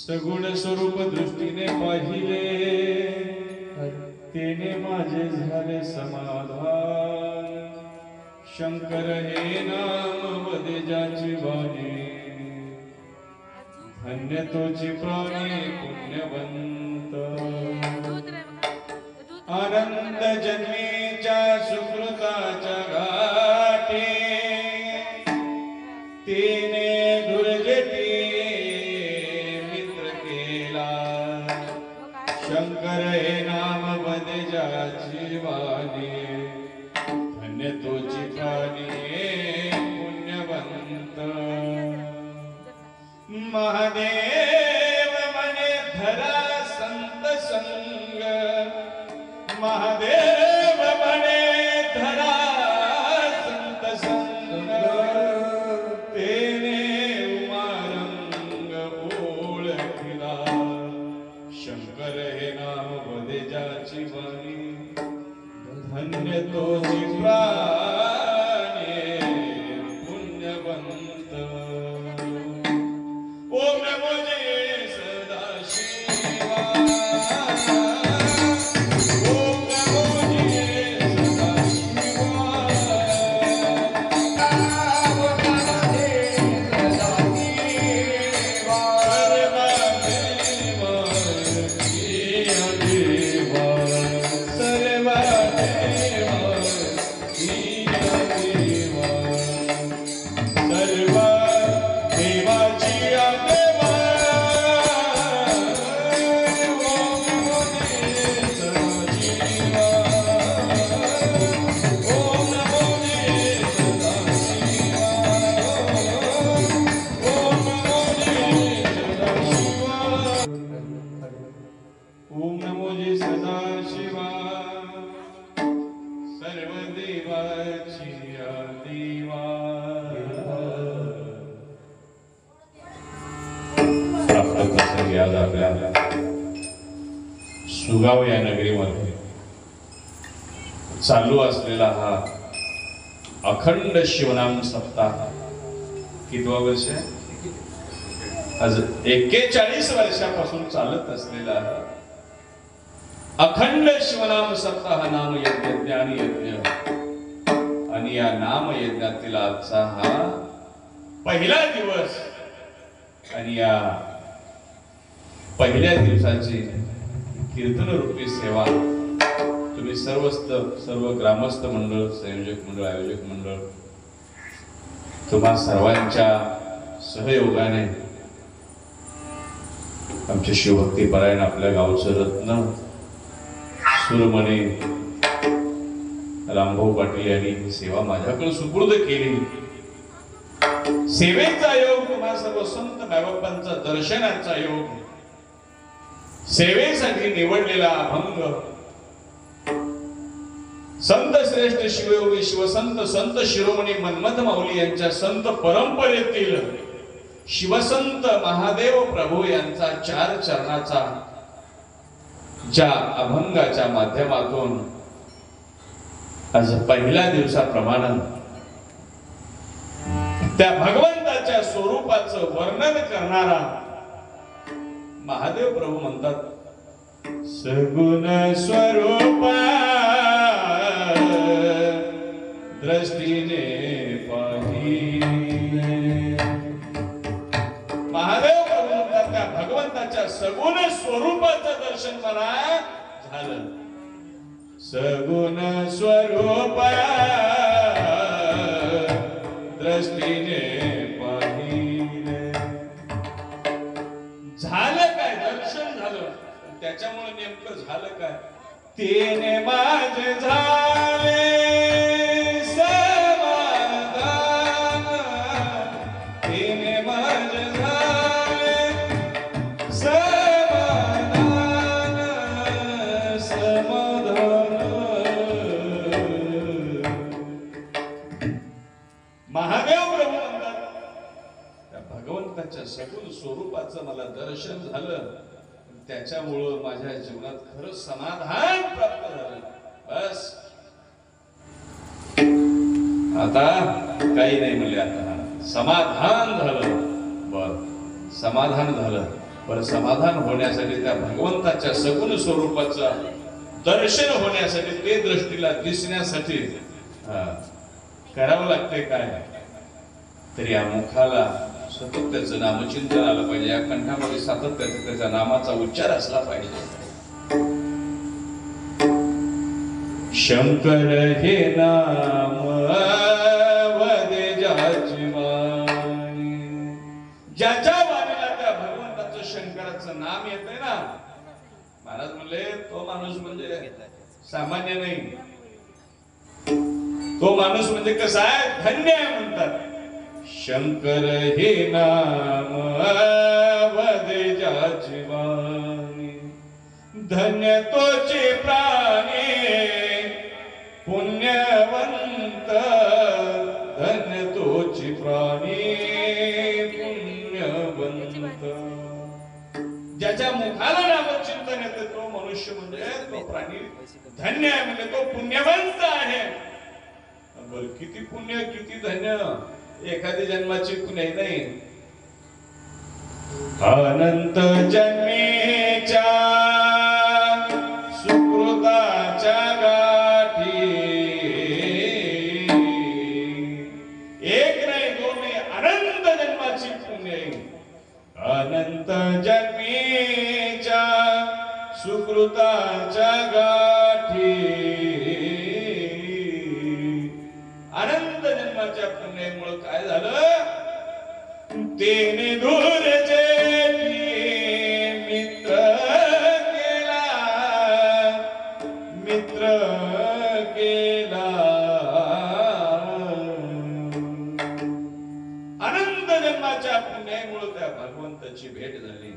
सगुण स्वरूप दृष्टीने पाहिले तेने माझे झाले समाधान। शंकर हे नाम वदे ज्याची वाणी, धन्य तोची प्राणी पुण्यवंत। आनंद जन्मीच्या सुकृताच्या घाटी, तेने दुर्जटी मित्र केला। शंकर हे नाम वदे ज्याची वाणी, धन्य तोची प्राणी पुण्यवंत। महादेव मने धरा संत संग, महादेव मने धरा संत संग। तेने उमारंग ओळखिला, शंकर हे नाम वदे ज्याची वाणी, धन्य तोची प्राणी पुण्यवंत। ओम नमो जय सदाशिवाय, ओम नमो जय सदाशिवाय, ओम नमो जय आज आपल्या सुगाव या नगरीमध्ये चालू असलेला हा अखंड शिवनाम सप्ताह कितवा वर्ष आहे? आज 41 वर्षापासून चालत असलेला अखंड शिवनाम सप्ताह नाम यज्ञ ज्ञान यज्ञ। आणि या नाम यज्ञातील आजचा हा पहिला दिवस, आणि या पहिल्या दिवसाची कीर्तन रूपी सेवा तुम्ही सर्व ग्रामस्थ मंडळ, संयोजक मंडळ, आयोजक मंडळ तुम्हा सर्वांच्या सहयोगाने आमचे शिवभक्ती परायण आपल्या गावचं रत्न सुरमणी रामभाऊ पाटील यांनी ही सेवा माझ्याकडे सुपूर्द केली। सेवेचा योग, तुम्हा सर्व संत बाबांचा दर्शनाचा योग, सेवेसाठी निवडलेला अभंग, संत श्रेष्ठ शिवयोगी शिवसंत संत शिरोमणी मन्मथ माऊली यांच्या संत परंपरेतील शिवसंत महादेव प्रभू यांचा 4 चरणाचा ज्या अभंगाच्या माध्यमातून आज पहिल्या दिवसाप्रमाणे त्या भगवंताच्या स्वरूपाचं वर्णन करणारा महादेव प्रभू म्हणतात, सगुण स्वरूपा दृष्टीने पाहिले। महादेव प्रभू म्हणतात त्या भगवंताच्या सगुण स्वरूपाचं दर्शन मला झालं। सगुण स्वरूपा दृष्टीने पाहिले। झालं काय? दर्शन झालं, त्याच्यामुळे नेमकं झालं काय? तेने माझे झाले समाधान, तेने माझे झाले समाधान, समाधान। महादेव प्रभू म्हणतात त्या भगवंताच्या सगुण स्वरूपाचं मला दर्शन झालं, त्याच्यामुळं माझ्या जीवनात खरं समाधान प्राप्त झालं। बस आता काही नाही म्हणले, आता समाधान झालं। बर, समाधान झालं पण समाधान होण्यासाठी त्या भगवंताच्या सगुण स्वरूपाचं दर्शन होण्यासाठी ते दृष्टीला दिसण्यासाठी करावं लागतंय काय तर या मुखाला सतत त्याचं नामचिंतन आलं पाहिजे, या कंठामध्ये सातत्याचं त्याच्या नामाचा उच्चार असला पाहिजे. शंकर हे नाम वदे ज्याची वाणी, ज्याच्या वाणीला त्या भगवंताचं शंकराचं नाम येतंय ना. महाराज म्हणले तो माणूस म्हणजे सामान्य नाही, तो माणूस म्हणजे कसा आहे, धन्य आहे म्हणतात. शंकर हे नाम वदे ज्याची वाणी, धन्य तोचे प्राणी पुण्यवंत, धन्य तोचे प्राणी पुण्यवंत. ज्याच्या मुखाला नामचिंतन येते तो मनुष्य म्हणजे तो प्राणी धन्य आहे, म्हणजे तो पुण्यवंत आहे. बर किती पुण्य किती धन्य, एखादी जन्माची पुण्य नाही. अनंत जन्मेच्या सुकृताच्या गाठी, एक नाही दोन नाही अनंत जन्माची पुण्य. अनंत जन्मेच्या सुकृताच्या गाठी, अनंत जन्माच्या पुण्यामुळे काय झालं, तेने दूरचे मित्र केला, मित्र केला. अनंत जन्माच्या पुण्यामुळे त्या भगवंताची भेट झाली,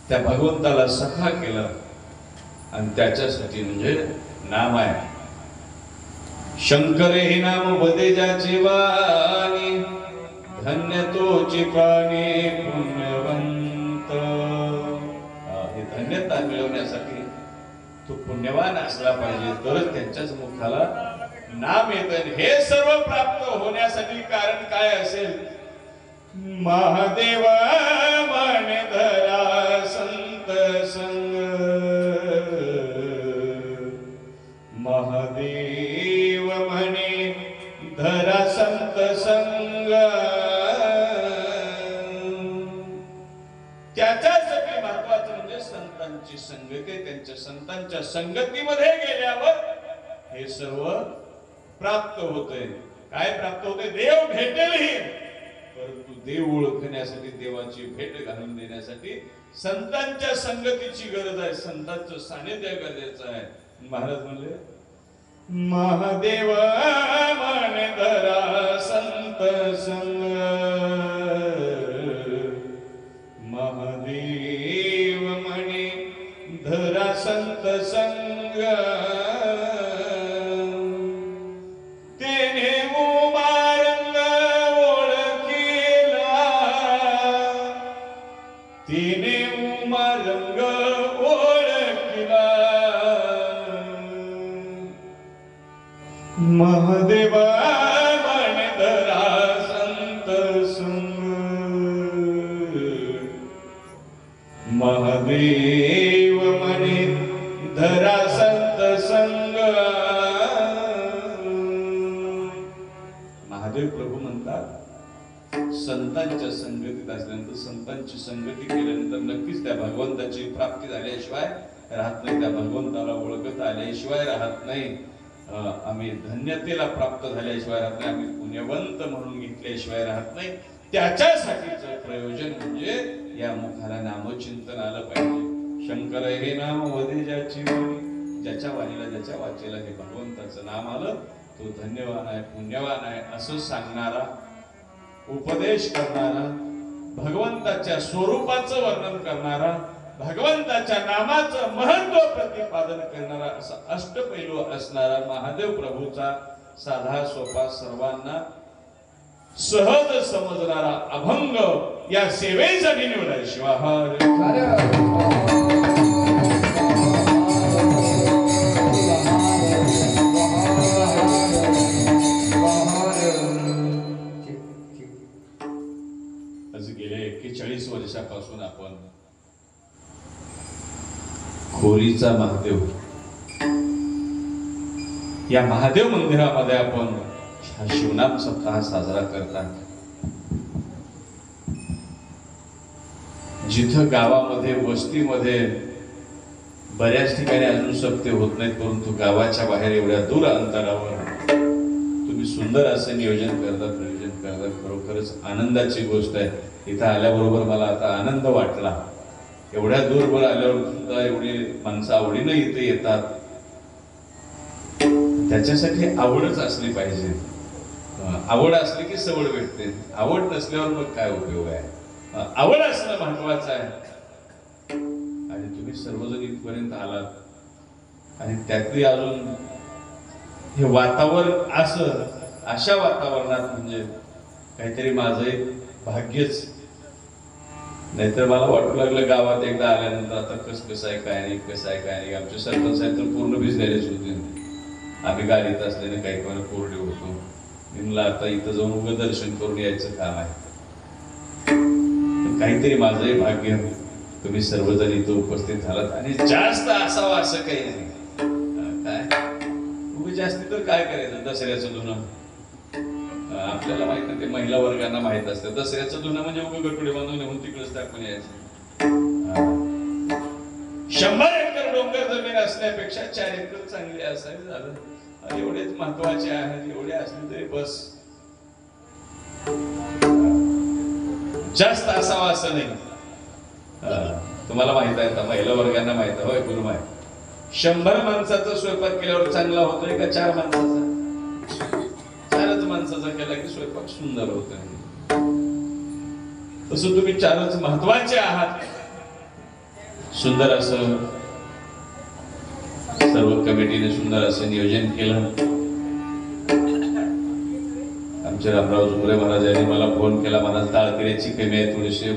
त्या भगवंताला सखा केलं आणि त्याच्यासाठी म्हणजे नाम आहे. शंकर हे नाम वदे ज्याची वाणी, धन्य तोची प्राणी पुण्यवंत. हे धन्यता मिळवण्यासाठी तो पुण्यवान असला पाहिजे, तरच त्यांच्याच मुखाला नाम येतं. हे सर्व प्राप्त होण्यासाठी कारण काय असेल, महादेव मन धरा संत संग, महादेव म्हणे धरा संत संग. त्याच्यासाठी महत्वाचं म्हणजे संतांची संगती, त्यांच्या संतांच्या संगतीमध्ये गेल्यावर हे सर्व प्राप्त होते. काय प्राप्त होते, देव भेटेलही, परंतु देव ओळखण्यासाठी, देवाची भेट घालून देण्यासाठी संतांच्या संगतीची गरज आहे, संतांचं सानिध्य गरजेचं आहे. महाराज म्हणले महादेव मन धरा संत संग, महादेव म्हणे धरा संत संग. तेने उमारंग ओळखीला, तेने उमारंग ओळखीला. महादेवा मन धरा संत संग, महादेव म्हणे धरा संत संग. महादेव प्रभू म्हणतात संतांच्या संगतीत असल्यानंतर, संतांची संगती केल्यानंतर नक्कीच त्या भगवंताची प्राप्ती झाल्याशिवाय राहत नाही, त्या भगवंताला ओळखत आल्याशिवाय राहत नाही, आम्ही धन्यतेला प्राप्त झाल्याशिवाय राहत नाही, आम्ही पुण्यवंत म्हणून घेतल्याशिवाय राहत नाही. त्याच्यासाठीचं प्रयोजन म्हणजे या मुखाला नामचिंतन आलं पाहिजे. शंकर हे नाम वदे ज्याची वाणी, ज्याच्या वाणीला ज्याच्या वाचेला हे भगवंताचं नाम आलं तो धन्यवान आहे, पुण्यवान आहे असं सांगणारा, उपदेश करणारा, भगवंताच्या स्वरूपाचं वर्णन करणारा, भगवंताच्या नामाचं महत्व प्रतिपादन करणारा असा अष्टपैलू असणारा महादेव प्रभूचा साधा सोपा सर्वांना सहज समजणारा अभंग या सेवेसाठी निवडा. शिवाहार आज गेल्या 41 वर्षापासून आपण खोरीचा महादेव या महादेव मंदिरामध्ये आपण हा शिवनाम सप्ताह साजरा करतात. जिथं गावामध्ये वस्तीमध्ये बऱ्याच ठिकाणी अजून सप्ते होत नाहीत, परंतु गावाच्या बाहेर एवढ्या दूर अंतरावर तुम्ही सुंदर असं नियोजन करतात, प्रयोजन करतात. खरोखरच आनंदाची गोष्ट आहे. इथं आल्याबरोबर मला आता आनंद वाटला. एवढ्या दूरवर आल्यावर सुद्धा एवढी माणसं आवडीनं इथे येतात. त्याच्यासाठी आवडच असली पाहिजे. आवड असली की सवड भेटते. आवड नसल्यावर मग काय उपयोग आहे. आवड असणं महत्वाचं आहे. आणि तुम्ही सर्वजण इथपर्यंत आलात आणि त्यातली अजून हे वातावरण असं अशा वातावरणात म्हणजे काहीतरी माझं एक भाग्यच. नाहीतर मला वाटू लागलं गावात एकदा आल्यानंतर आता कसं आहे काय नाही, कसं आहे काय नाही. आमचे सरपंच साहेब तर पूर्ण भिजलेलेच होते. आम्ही गाडीत असल्याने काही कोणा कोरडे होतो. म्हणलं आता इथं जाऊन उभं दर्शन करून यायचं काम आहे. काहीतरी माझंही भाग्य तुम्ही सर्वजण इथं उपस्थित झालात. आणि जास्त असावं असं काही नाही. काय उभे जास्ती तर काय करायचं. दसऱ्याचं धुणं आपल्याला माहित नाही, ते महिला वर्गांना माहित असतं. दसऱ्याचं धुणं म्हणजे उभे गटुडे बांधून नेऊन तिकडेच टाकून यायचं. 100 एकर डोंगर जमीन असण्यापेक्षा 4 एकर चांगली असावी झालं. एवढेच महत्वाचे आहेत. एवढे असले तरी बस. जास्त असावं असं नाही. तुम्हाला माहित आहे, महिला वर्गांना माहित आहे. होय गुरुमाय, 100 माणसाचा स्वयंपाक केल्यावर चांगला होतोय का 4 माणसाचा? 4च माणसाचा केला की स्वयंपाक सुंदर होतोय. तसं तुम्ही 4च महत्वाचे आहात. सुंदर असं सर्व कमिटीने सुंदर असं नियोजन केलं. आमचे रामराव झुमरे महाराज यांनी मला फोन केला. महाराज ताळकिऱ्याची कमी आहे, थोडेसे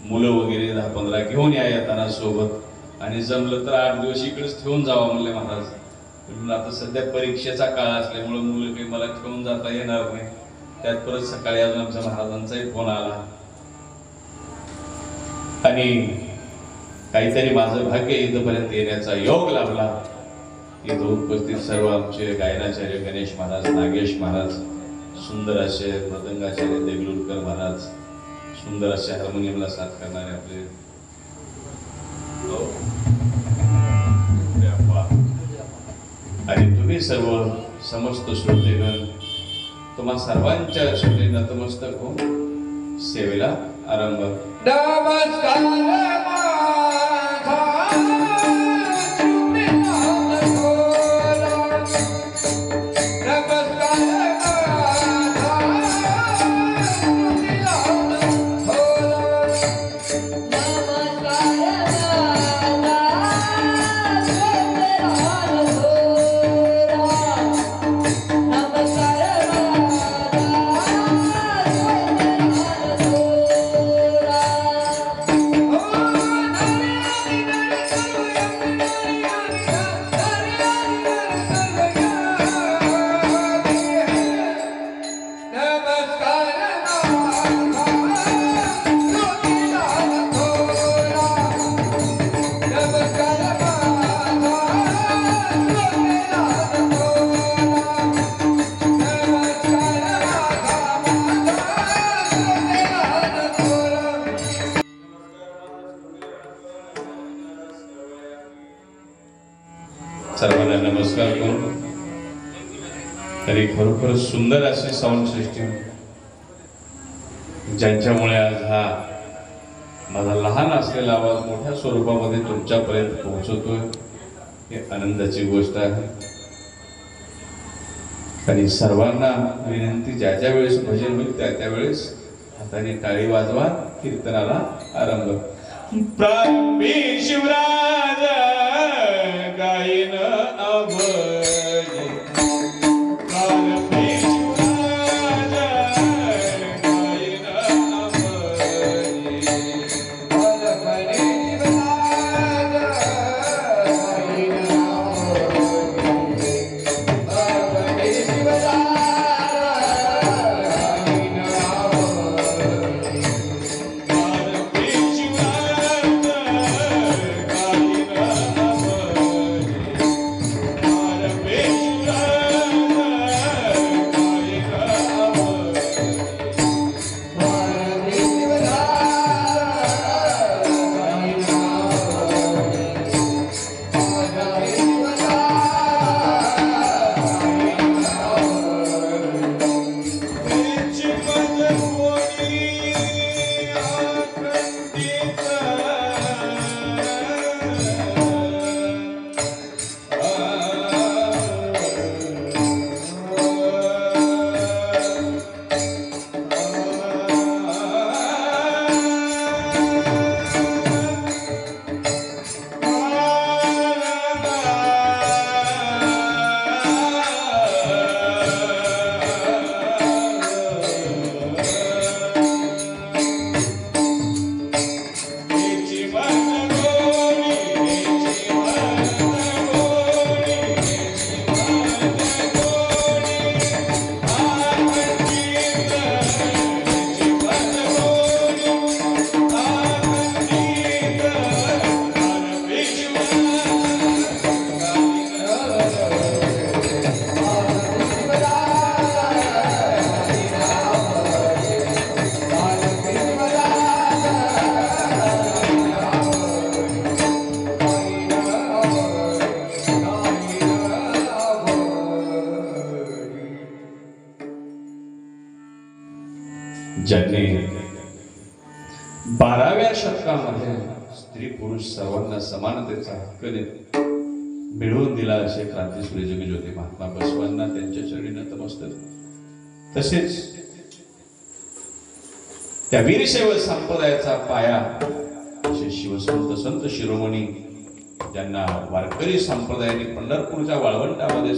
मुलं वगैरे 10-15 घेऊन या येताना सोबत, आणि जमलं तर 8 दिवस इकडेच ठेवून जावा म्हणले महाराज. आता सध्या परीक्षेचा काळ असल्यामुळे मुलं काही मला ठेवून जाता येणार नाही. त्यात परत सकाळी अजून आमच्या महाराजांचाही फोन आला. आणि काहीतरी माझं भाग्य इथपर्यंत येण्याचा योग लाभला. इथं उपस्थित सर्व आमचे गायनाचार्य गणेश महाराज, नागेश महाराज, सुंदर असे मृदंगाचार्य देगलूरकर महाराज, सुंदर असे हार्मोनियमला साथ करणारे आपले आणि तुम्ही सर्व समस्त श्रोतेगण, तुम्हा सर्वांच्या चरणी नतमस्तक होऊन सेवेला आरंभ. नमस्कार. सर्वांना नमस्कार करून. तरी खरोखर सुंदर अशी साऊंड सिस्टीम, ज्यांच्यामुळे आज हा माझा लहान असलेला आवाज मोठ्या स्वरूपामध्ये तुमच्यापर्यंत पोहोचवतोय, ही आनंदाची गोष्ट आहे. आणि सर्वांना विनंती, ज्या ज्या वेळेस भजन होईल त्या त्यावेळेस हाताने टाळी वाजवा. कीर्तनाला आरंभ. प्रारंभी शिवराज गायन अभय, प्रारंभी शिवराज गायन अभय, प्रारंभी शिवराज गायन अभय, प्रारंभी शिवराज गायन अभय. ज्यांनी 12व्या शतकामध्ये स्त्री पुरुष सर्वांना समानतेचा हक्क मिळवून दिला असे क्रांतीसूर्य जगज्योती महात्मा बसवांना त्यांच्या चरणी नतमस्तक. तसेच त्या वीरशैव संप्रदायाचा पाया असे शिवसंत संत शिरोमणी ज्यांना वारकरी संप्रदायाने पंढरपूरच्या वाळवंटामध्ये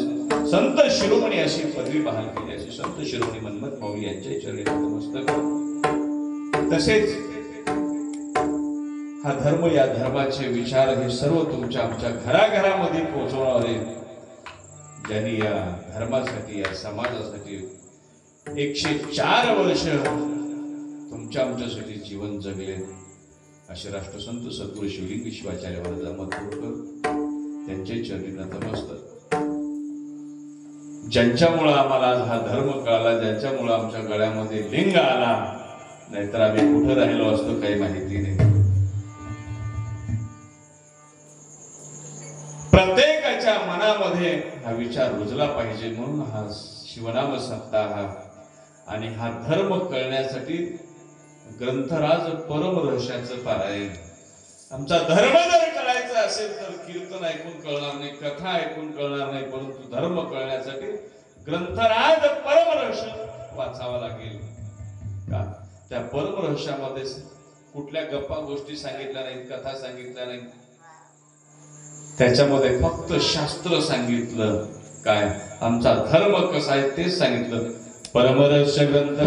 संत शिरोमणी अशी पदवी बहाल केली अशी संत शिरोमणी मनमथ माऊली यांच्या चरणी नतमस्तक. तसेच हा धर्म या धर्माचे विचार हे सर्व तुमच्या आमच्या घराघरामध्ये पोहोचवणारे ज्यांनी या धर्मासाठी या समाजासाठी 104 वर्ष तुमच्या आमच्यासाठी जीवन जगले असे राष्ट्रसंत सद्गुरू शिवलिंग शिवाचार्य महाराज अहमदपूरकर त्यांचे चरणी नतमस्तक. ज्यांच्यामुळे आम्हाला हा धर्म कळाला, ज्यांच्यामुळे आमच्या गळ्यामध्ये लिंग आला, नाहीतर आम्ही कुठे राहिलो असतो काही माहिती नाही. प्रत्येकाच्या मनामध्ये हा विचार रुजला पाहिजे म्हणून हा शिवनाम सप्ताह आणि हा धर्म कळण्यासाठी ग्रंथराज परम रहस्याचं पारायण. आमचा धर्म जर कळायचा असेल तर कीर्तन ऐकून कळणार नाही, कथा ऐकून कळणार नाही, परंतु धर्म कळण्यासाठी ग्रंथराज परम रहस्य वाचावा लागेल. का त्या परम रहस्यामध्ये कुठल्या गप्पा गोष्टी सांगितल्या नाहीत, कथा सांगितल्या नाहीत, त्याच्यामध्ये फक्त शास्त्र सांगितलं. काय आमचा धर्म कसा आहे तेच सांगितलं. परमरहस्य ग्रंथ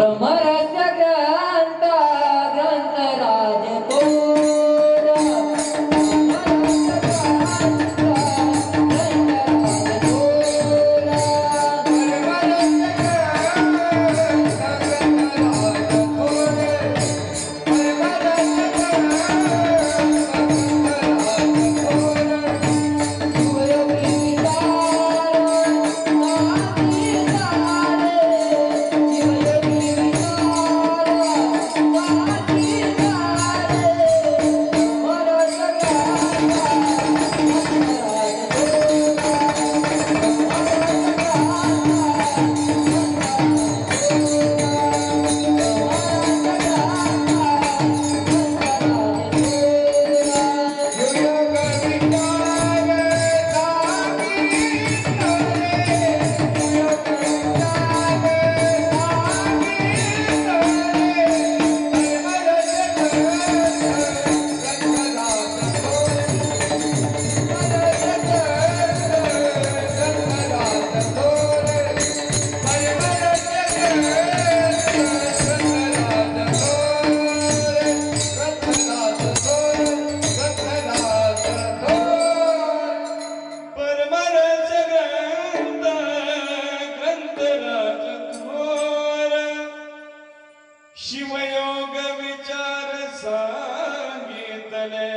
शिवयोग विचार सांगितले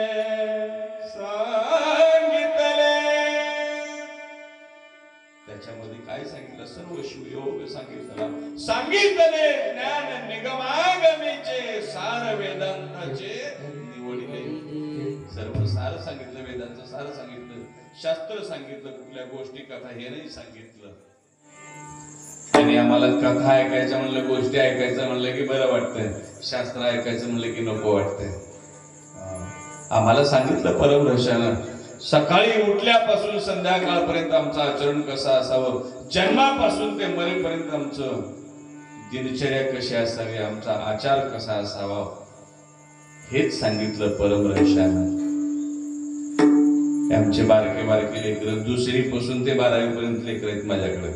त्याच्यामध्ये काय सांगितलं? सर्व शिवयोग सांगितले ज्ञान निगमागमीचे सार वेदांताचे निवडिले. सर्व सार सांगितलं, वेदांचं सार सांगितलं, शास्त्र सांगितलं, कुठल्या गोष्टी कथा हे नाही सांगितलं. आणि आम्हाला कथा ऐकायचं म्हणलं, गोष्टी ऐकायचं म्हणलं की बरं वाटतंय, शास्त्र ऐकायचं म्हणलं की नको वाटतंय. आम्हाला सांगितलं परम रहस्यानं सकाळी उठल्यापासून संध्याकाळपर्यंत आमचं आचरण कसं असावं, जन्मापासून ते मरेपर्यंत आमचं दिनचर्या कशी असावी, आमचा आचार कसा असावा हेच सांगितलं परम रहस्यानं. आमचे बारके बारके लेकर 2री पासून ते 12वी पर्यंत लेकर आहेत माझ्याकडे.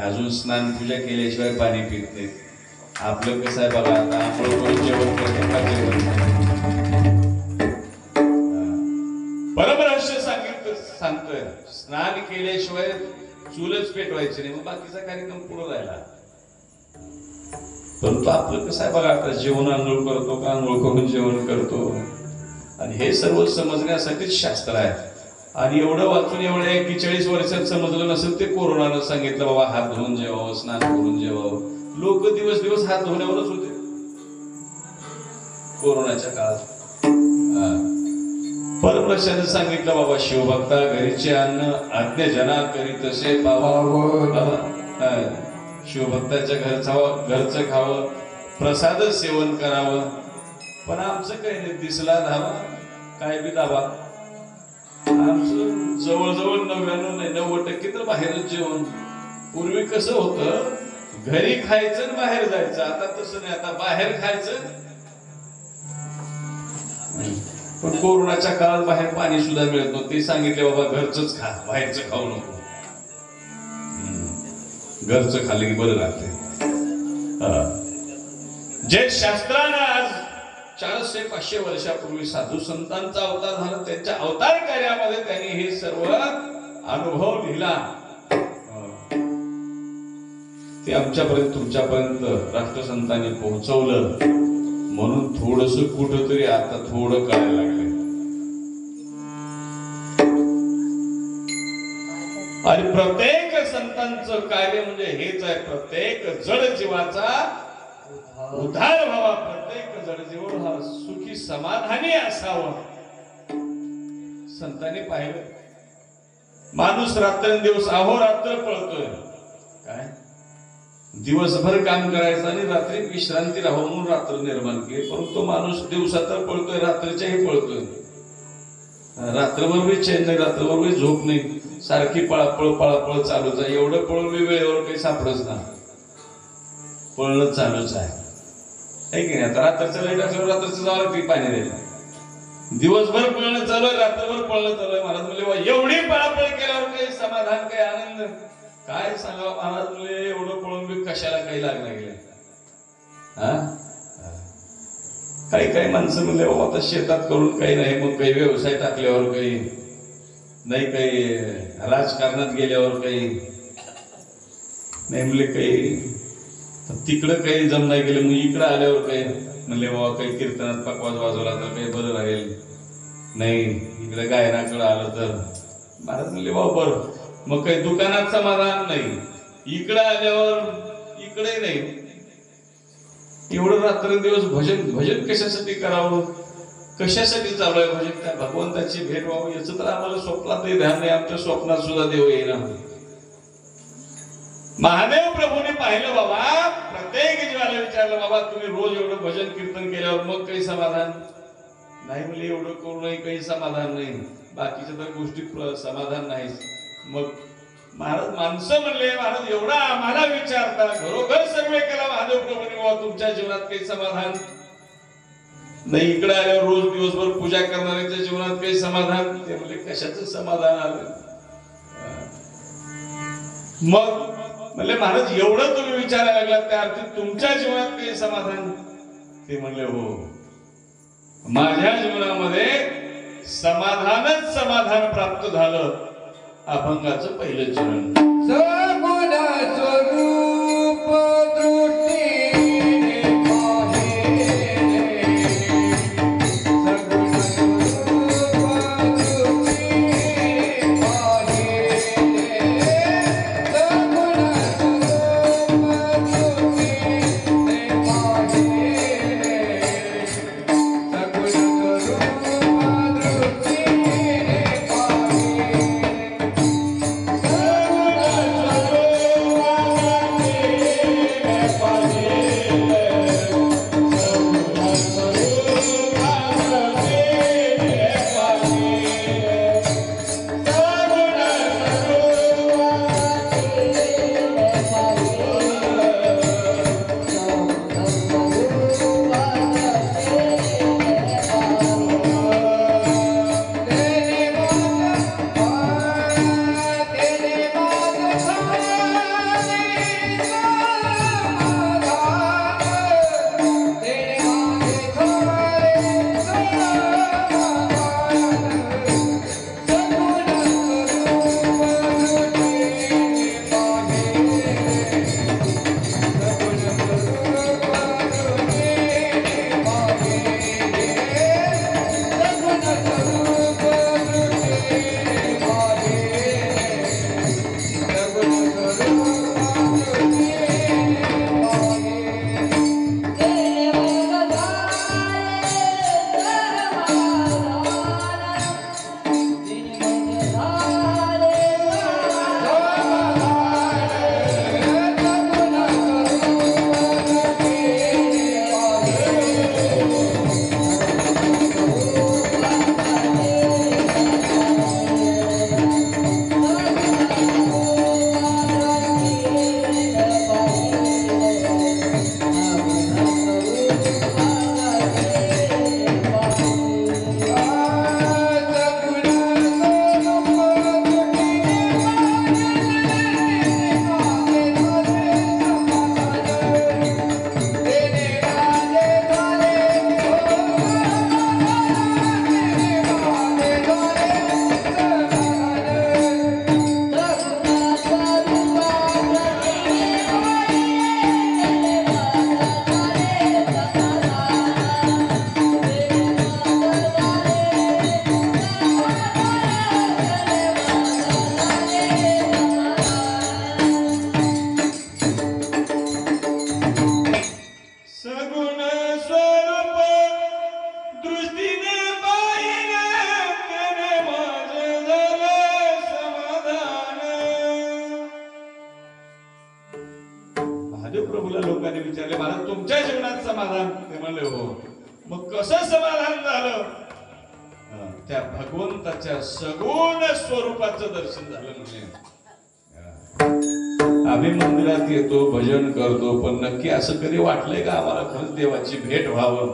अजून स्नान पूजा केल्याशिवाय पाणी पित नाहीत. आपलं कसं आहे बघा, आता आंघोळ करून जेवण परम रहस्य सांगतोय स्नान केल्याशिवाय चूलच पेटवायची नाही, मग बाकीचा कार्यक्रम पुढे राहिला. परंतु आपलं कसं आहे बघा, आता जेवण आंघोळ करतो का आंघोळ करून जेवण करतो, आणि हे सर्व समजण्यासाठीच शास्त्र आहे. आणि एवढं वाचून एवढ्या 41 वर्षात समजलं नसेल ते कोरोनानं सांगितलं बाबा हात धुवून जेवावं, स्नान करून जेवावं. लोक दिवस दिवस हात धुण्यावरच होते कोरोनाच्या काळात. परमर्शाने सांगितलं बाबा शिवभक्ता घरीचे अन्न आज्ञाजना करी तसे पावावं. शिवभक्ताच्या घरचं खावं, प्रसाद सेवन करावं. पण आमचं काही नाही, दिसला धावा काय बी दावा. आमचं जवळजवळ 99 नाही 90% तर बाहेरच जेवण. पूर्वी कसं होतं, घरी खायचं आणि बाहेर जायचं. आता तसं नाही, आता बाहेर खायचं. पण कोरोनाच्या काळात बाहेर पाणी सुद्धा मिळत नव्हतं. ते सांगितले बाबा घरचंच खा, बाहेरचं खाऊ नको. घरचं खाल्लं की बरं लागते. जे शास्त्रानं आज 400-500 वर्षापूर्वी साधू संतांचा अवतार झाला, त्यांच्या अवतार कार्यामध्ये त्यांनी हे सर्व अनुभव लिहिला. ते आमच्यापर्यंत तुमच्यापर्यंत राष्ट्रसंतांनी पोहोचवलं. म्हणून थोडस कुठंतरी आता थोडं कळायला लागलं. आणि प्रत्येक संतांचं कार्य म्हणजे हेच आहे, प्रत्येक जड जीवाचा उद्धार व्हावा, प्रत्येक जड जीव हा सुखी समाधानी असावं. संतांनी पाहिलं, माणूस रात्रंदिवस अहोरात्र पळतोय. काय दिवसभर काम करायचं आणि रात्री विश्रांती राहावं म्हणून रात्र निर्माण केली. परंतु माणूस दिवसा तर पळतोय, रात्रीच्याही पळतोय. रात्रभर बी चैन नाही, रात्रभर बी झोप नाही, सारखी पळापळ चालूच आहे. एवढं पळून मी वेळेवर काही सापडच ना, पळणं चालूच आहे की नाही. आता रात्रीचं लाईट असल्यावर रात्रीचं जावं लागते पाणी द्यायला. दिवसभर पळणं चालू आहे, रात्रभर पळणं चालू आहे. महाराज म्हणले एवढी पळापळ केल्यावर काही समाधान, काही आनंद काय सांगा. महाराज म्हणले एवढं पळून बी कशाला काही लागणार गेले. काही माणसं म्हणले बाबा आता शेतात करून काही नाही, मग काही व्यवसाय टाकल्यावर काही नाही, काही राजकारणात गेल्यावर काही नाही, म्हणले काही तिकडं काही जम नाही गेलं, मग इकडं आल्यावर काही म्हणले बाबा काही कीर्तनात पकवाज वाजवला तर काही बरं राहील. नाही इकडे गायनाकडं आलं तर. महाराज म्हणले बाबा बरं, मग काही दुकानात समाधान नाही, इकडं आल्यावर इकडे नाही. एवढं रात्रंदिवस भजन कशासाठी करावं, कशासाठी चालू आहे भजन? काय भगवंताची भेट व्हावं याचं तर आम्हाला स्वप्नातही ध्यान नाही. आमच्या स्वप्नात सुद्धा देव येईना. महादेव प्रभूने पाहिलं बाबा, प्रत्येक जीवाला विचारलं बाबा तुम्ही रोज एवढं भजन कीर्तन केल्यावर मग काही समाधान नाही? म्हणजे एवढं करूनही काही समाधान नाही, बाकीच्या तर गोष्टी समाधान नाही. मग महाराज माणसं म्हणले, महाराज एवढा आम्हाला विचारता, घरोघर सर्वे केला महादेव प्रभूने, बाबा तुमच्या जीवनात काही समाधान नाही, इकडे आल्यावर रोज दिवसभर पूजा करणाऱ्यांच्या जीवनात काही समाधान? ते म्हणजे कशाचं समाधान आलं? मग म्हणले महाराज एवढं तुम्ही विचारायला लागलात त्या अर्थी तुमच्या जीवनात काही समाधान? ते म्हणले हो, माझ्या जीवनामध्ये समाधानच समाधान प्राप्त झालं. अभंगाचं पहिलं चरण. सगुण स्वरूप दृष्टीने पाहिले, सगुण स्वरूप दृष्टीने पाहिले, सगुण स्वरूप दृष्टीने पाहिले, सगुण स्वरूप दृष्टीने पाहिले. समाधान? ते म्हणले हो. मग कसं समाधान झालं? त्या भगवंताच्या सगुण स्वरूपाचं दर्शन झालं. म्हणजे आम्ही मंदिरात येतो, भजन करतो, पण नक्की असं कधी वाटलंय का आम्हाला खरंच देवाची भेट व्हावं?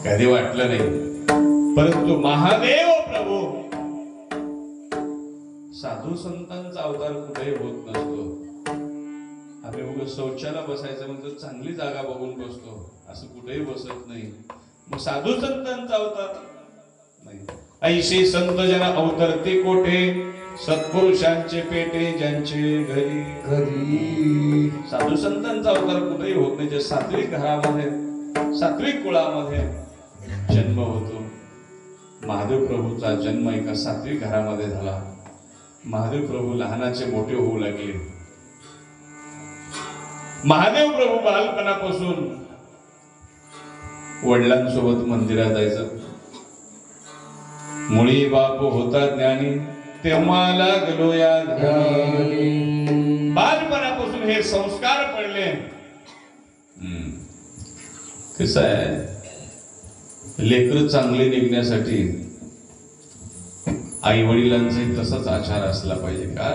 कधी वाटलं नाही. परंतु महादेव प्रभू साधू संतांचा अवतार कुठेही होत नसतो. आम्ही उगाच शौचाला बसायचं म्हणजे चांगली जागा बघून बसतो, असं कुठेही बसत नाही. मग साधू संतांचा अवतार नाही. ऐशी संत जन अवतरते कोठे, सत्पुरुषांचे पेटे ज्यांचे घरी घरी. साधू संतांचा अवतार कुठेही होत नाही. जे सात्विक घरामध्ये, सात्विक कुळामध्ये जन्म होतो. महादेव प्रभूचा जन्म एका सात्विक घरामध्ये झाला. महादेव प्रभू लहानाचे मोठे होऊ लागले. महादेव प्रभू बालपणापासून वडिलांसोबत मंदिरात जायचं. मुळी बाप होता ज्ञानी, तेव्हा लागलो या ध्यानी. बालपणापासून हे संस्कार पडले. कसं आहे, लेकरं चांगले निघण्यासाठी आई वडिलांचाही तसाच आचार असला पाहिजे का?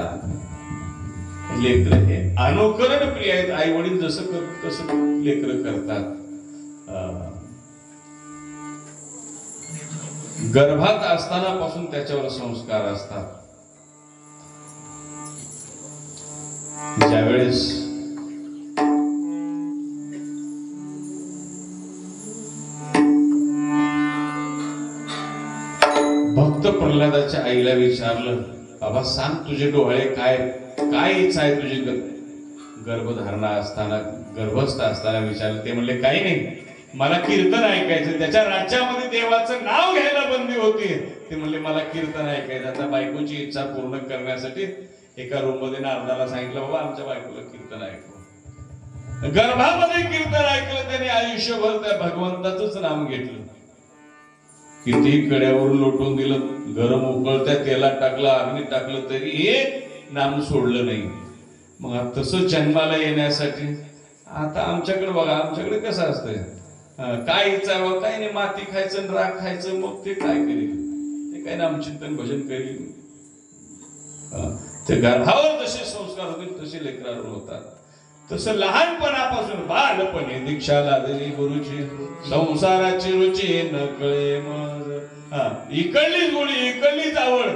लेकर हे अनुकरण प्रिय आहेत. आई वडील जसं करतात तसं लेकर करतात. गर्भात असताना पासून त्याच्यावर संस्कार असतात. ज्यावेळेस भक्त प्रल्हादाच्या आईला विचारलं, बाबा सांग तुझे डोळे काय काय इच्छा आहे तुझी? गर्भधारणा असताना, गर्भस्थ असताना विचारलं. ते म्हणले काही नाही, मला कीर्तन ऐकायचं. त्याच्या राज्यामध्ये देवाचं नाव घ्यायला बंदी होती. ते म्हणले मला कीर्तन ऐकायचं. आता बायकोची इच्छा पूर्ण करण्यासाठी एका रूम मध्ये नारदाला सांगितलं, बाबा आमच्या बायकोला कीर्तन ऐकू. गर्भामध्ये कीर्तन ऐकलं. त्याने आयुष्यभर त्या भगवंताचंच नाम घेतलं. कितीही कड्यावरून लोटून दिलं, गरम उकळत्या तेलात टाकलं, अग्नी टाकलं, तरी एक नाम सोडलं नाही. मग तसं जन्माला येण्यासाठी आता आमच्याकडे बघा, आमच्याकडे कसं असतंय, काय इच्छा काय नाही, माती खायचं, राख खायचं. मग ते काय करेल? ते काय नामचिंतन भजन करेल? ते गर्भावर जसे संस्कार होतील तसे लेकरावर होतात. तसं लहानपणापासून बालपणे दीक्षा लागली गुरुची, संसाराची रुची न कळे मग. इकडलीच गोळी, इकडलीच आवड,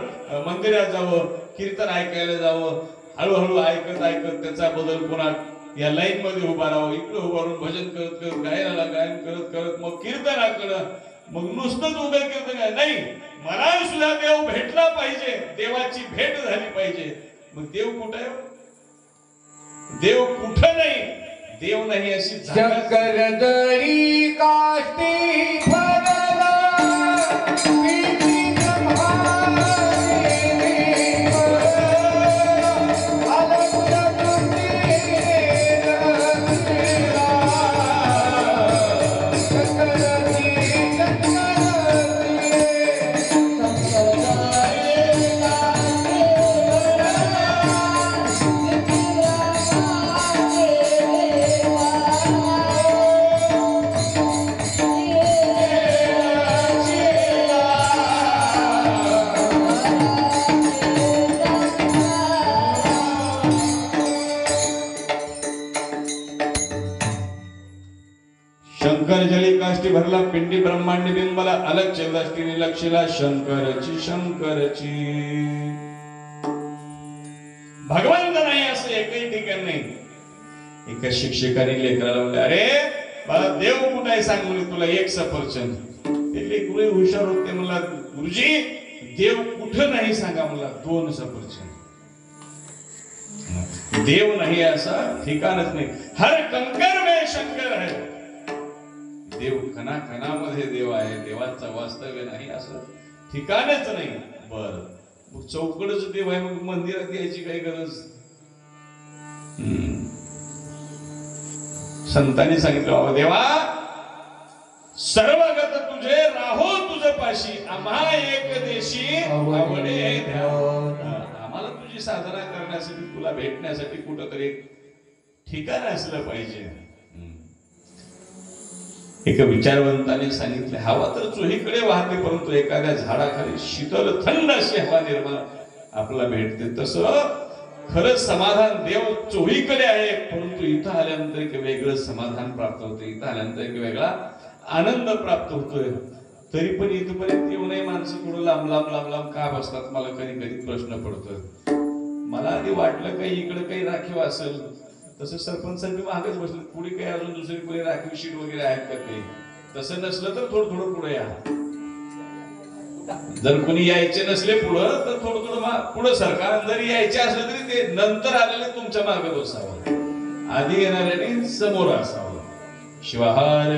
मंदिरात जावं, कीर्तन ऐकायला जावं, हळूहळू ऐकत ऐकत त्याचा बदल पुन्हा या लाईन मध्ये उभा राहावं, इकडे उभारून भजन करत करत, गायनाला गायन करत करत मग कीर्तनाकडं. मग नुसतंच उभं कीर्तन नाही, मला सुद्धा देव भेटला पाहिजे, देवाची भेट झाली पाहिजे. मग देव कुठे आहे? देव कुठं नाही, देव नाही अशी शंकर दरी काष्टी भरला, शंकर जली काष्टी भरला, पिंडी ब्रह्मांडी बिंबला, अलग चेलाष्टीने लक्षला शंकरची शंकरची. भगवंत नाही असं एकही ठिकाण नाही. एका शिक्षकाने लेकराला म्हणले, अरे मला देव कुठे आहे सांग म्हणे, तुला एक सफरचंद. ते लेकरू हुशार होते, मला गुरुजी देव कुठं नाही सांगा, मला 2 सफरचंद. देव नाही असा ठिकाणच नाही. हर कंकर में शंकर है. देव कणा कणामध्ये देव आहे, देवाचं वास्तव्य नाही असं ठिकाणच नाही. बर मग चौकडच देव आहे, मग मंदिरात यायची काही गरज? संतांनी सांगितलं, बाबा देवा सर्वगत तुझे राहो तुझ पाशी, आम्हा एक देशी आवडे ध्यान. आम्हाला तुझी साधना करण्यासाठी, तुला भेटण्यासाठी कुठंतरी ठिकाण असलं पाहिजे. एका विचारवंताने सांगितले, हवा तर चोहीकडे वाहते, परंतु एखाद्या झाडाखाली शीतल थंड अशी हवा निर्माण आपल्याला भेटते. तसं खरंच समाधान देव चोहीकडे आहे, परंतु इथं आल्यानंतर एक वेगळं समाधान प्राप्त होते, इथं आल्यानंतर एक वेगळा आनंद प्राप्त होतोय. तरी पण इथपर्यंत येऊ नये माणसं थोडं लांब लांब लांब लांब का बसतात, मला कधी कधी प्रश्न पडतोय. मला आधी वाटलं काही इकडे काही राखीव असेल, तसं सरपंचांनी मागच बसले, पुढे काही अजून दुसरी पुढे राखीव शीट वगैरे आहेत का काही. तसं नसलं तर थोडं थोडं पुढे या. जर कोणी यायचे नसले पुढं तर थोडं थोडं पुढं सरकार, जरी यायचे असले तरी ते नंतर आलेले तुमच्या मागे बसावं, आधी येणाऱ्याने समोर असावं. शिवाहार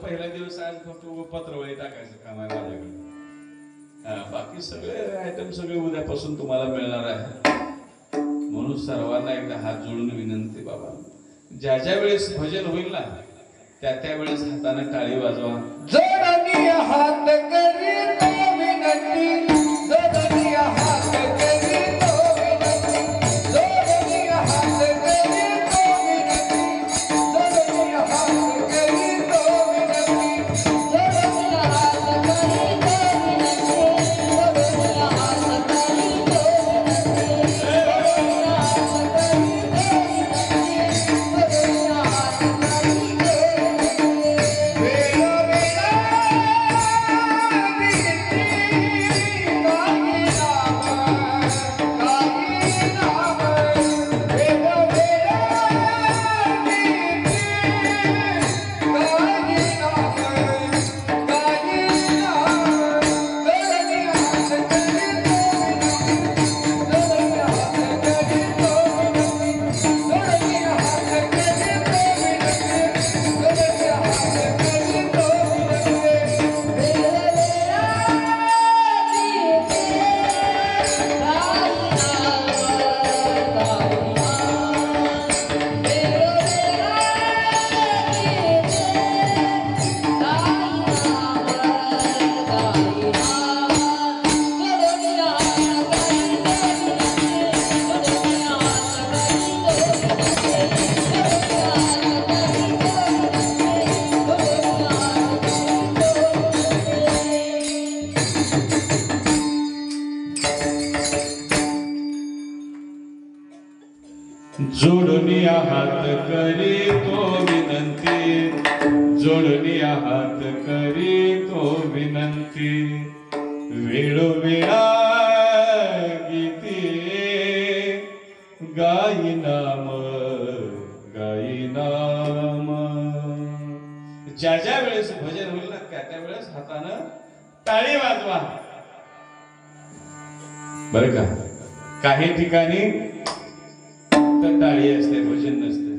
पहिला दिवस आज फक्त पत्रवळी टाकायचं काम आहे माझ्याकडे. बाकी सगळे आयटम सगळे उद्यापासून तुम्हाला मिळणार आहे. म्हणून सर्वांना एकदा हात जोडून विनंती, बाबा ज्या ज्या वेळेस भजन होईल ना त्या त्या वेळेस हाताने टाळी वाजवा. जोडणी हात करीतो विनंती, जोडणी हात करीतो विनंती, जोडणी हात करीतो विनंती, जोडणी हात करीतो विनंती, जोडणी हात करीतो विनंती, जोडणी हात करीतो जोडणी हात करीतो विनंती, जोडणी हात करीतो विनंती, वेळोवेळा गीती गाई नाम, गाई नाम. ज्या ज्या वेळेस भजन होईल ना त्या त्या वेळेस हातानं टाळी वाजवा. बर का, काही ठिकाणी टाळी असते भजन नसते,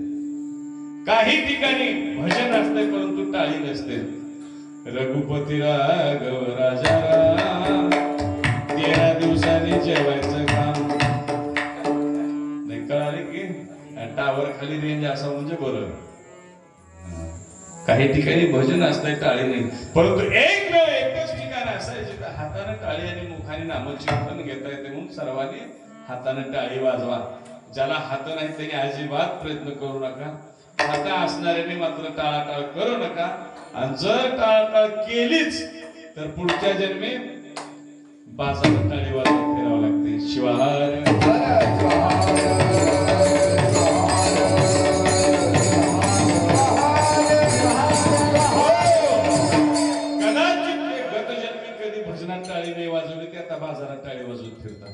काही ठिकाणी भजन असते परंतु टाळी नसते. रघुपती राघव राजा राम, 13 दिवसांनी जेवायचं काम. नाही कळाले की टावर खाली रेंज असा म्हणजे बरं. काही ठिकाणी भजन असते टाळी नाही, परंतु एकच ठिकाण असं आहे जिथं हाताने टाळी आणि मुखाने नामचिंतन घेता येते. म्हणून सर्वांनी हाताने टाळी वाजवा. ज्याला हात नाही त्यांनी अजिबात प्रयत्न करू नका. हात असणाऱ्याने मात्र टाळाटाळ करू नका. आणि जर टाळाटाळ केलीच तर पुढच्या जन्मी बाजारात टाळी वाजवत फिरावं लागते. शिवाहार कदाचित गतजन्मी कधी भजनात टाळी नाही वाजवली ते आता बाजारात टाळी वाजवत फिरतात.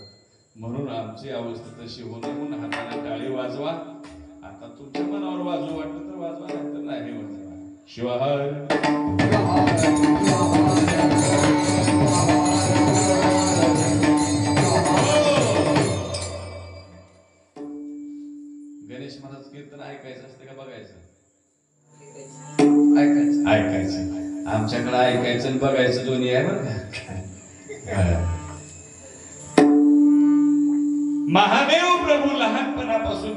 म्हणून आमची अवस्था तशी होऊ नये म्हणून हाताने टाळी वाजवा. आता तुमच्या मनावर वाजवू वाटतं तर वाजवा, नाही तर नाही वाजवा. शिवाहार गणेश महाराज कीर्तन ऐकायचं असते का बघायचं? ऐकायचं. ऐकायचं. आमच्याकडे ऐकायचं आणि बघायचं दोन्ही आहे बरं का. महादेव प्रभू लहानपणापासून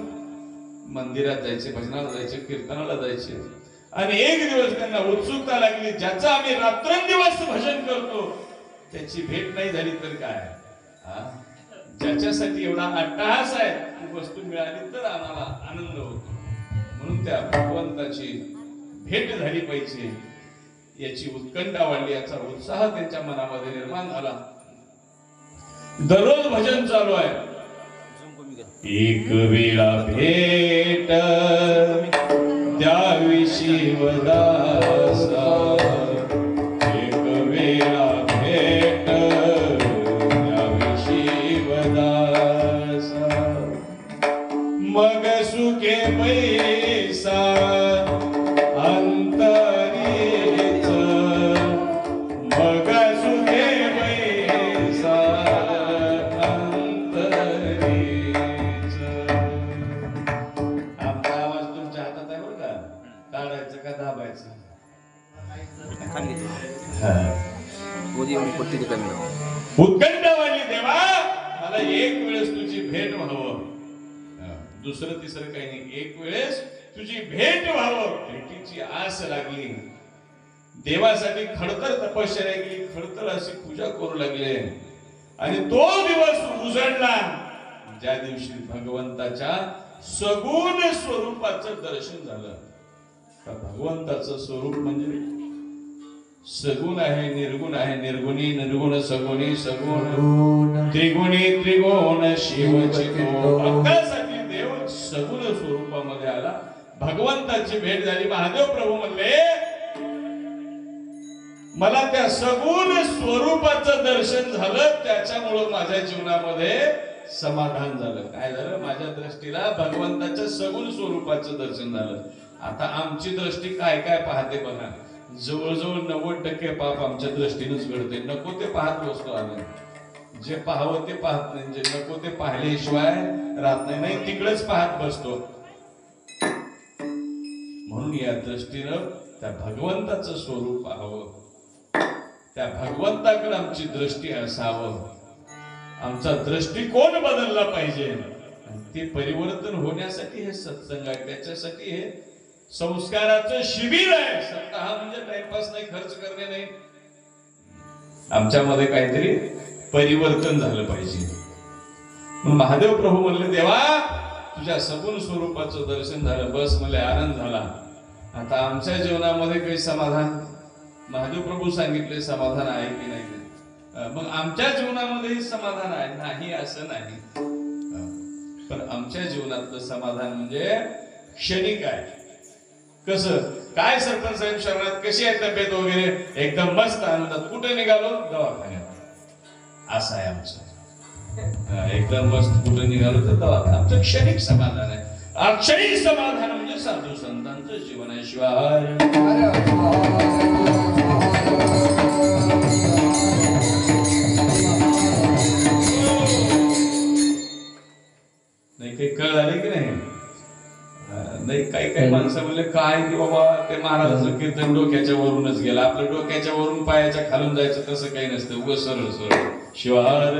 मंदिरात जायचे, भजनाला जायचे, कीर्तनाला जायचे. आणि एक दिवस त्यांना उत्सुकता लागली, ज्याचं आम्ही रात्रंदिवस भजन करतो त्याची भेट नाही झाली तर काय, ज्याच्यासाठी एवढा अट्टहास आहे ती वस्तू मिळाली तर आम्हाला आनंद होतो. म्हणून त्या भगवंताची भेट झाली पाहिजे याची उत्कंठा वाढली, याचा उत्साह त्यांच्या मनामध्ये निर्माण झाला. दररोज भजन चालू आहे. एक वेळा भेट द्यावी शिवदासा, एक वेळा भेट द्यावी शिवदासा, मग सुखे पैसा अंतरीच, मग सुखे पैसा अंतरीच. आमचा आवाज तुमच्या हातात आहे बरं का, काढायचं का दाबायचं? उत्कंठ वाली देवा, मला एक वेळेस तुझी भेट व्हावं, दुसरं तिसरं काही नाही, एक वेळेस तुझी भेट व्हावं. भेटीची आस लागली. देवासाठी खडतर तपश्चर्या केली, खडतर अशी पूजा करू लागले. आणि तो दिवस उजळला ज्या दिवशी भगवंताच्या सगुण स्वरूपाचं दर्शन झालं. भगवंताचं स्वरूप म्हणजे सगुण आहे, निर्गुण आहे, निर्गुणी निर्गुण सगुणी सगुण त्रिगुणी त्रिगुण शिवचितो. भक्तासाठी देव सगुण स्वरूपामध्ये आला. भगवंताची भेट झाली. महादेव प्रभू म्हणले, मला त्या सगुण स्वरूपाचं दर्शन झालं, त्याच्यामुळं माझ्या जीवनामध्ये समाधान झालं. काय झालं? माझ्या दृष्टीला भगवंताच्या सगुण स्वरूपाचं दर्शन झालं. आता आमची दृष्टी काय काय पाहते बघा. जवळजवळ 90% पाप आमच्या दृष्टीनेच घडते. नको ते पाहत बसतो आम्ही. जे पाहावं ते पाहत नाही, जे नको ते पाहिल्याशिवाय राहत नाही, नाही तिकडेच पाहत बसतो. म्हणून या दृष्टीनं त्या भगवंताचं स्वरूप पाहावं, त्या भगवंताकडे आमची दृष्टी असावं. आमचा दृष्टिकोन बदलला पाहिजे. ते परिवर्तन होण्यासाठी हे सत्संग आहे, त्याच्यासाठी हे संस्काराचं शिबिर आहे. सप्ताह म्हणजे टाइमपास नाही, खर्च करणे नाही. आमच्यामध्ये काहीतरी परिवर्तन झालं पाहिजे. महादेव प्रभू म्हणले, देवा तुझ्या सगुण स्वरूपाचं दर्शन झालं, बस मला आनंद झाला. आता आमच्या जीवनामध्ये काही समाधान? महादेव प्रभू सांगितले समाधान आहे की नाही. मग आमच्या जीवनामध्येही समाधान आहे नाही असं नाही, पण आमच्या जीवनातलं समाधान म्हणजे क्षणिक आहे. कसं काय? सरपंच साहेब शहरात कशी आहे तब्येत वगैरे? एकदम मस्त आनंदात. कुठे निघालो? दवाखान्यात. असं आहे आमचं. एकदम मस्त कुठे निघालो तर दवाखान्यात. आमचं क्षणिक समाधान आहे. अक्षणिक समाधान म्हणजे साधू संतांचं जीवन आहे. शिवाय नाही काही कळ आले की नाही? नाही काही काही माणसं म्हणले काय की बाबा ते महाराजांचं कीर्तन डोक्याच्या वरूनच गेलं. आपलं डोक्याच्या वरून पायाच्या खालून जायचं तसं काही नसतं. उगं सरळ सरळ शिवार.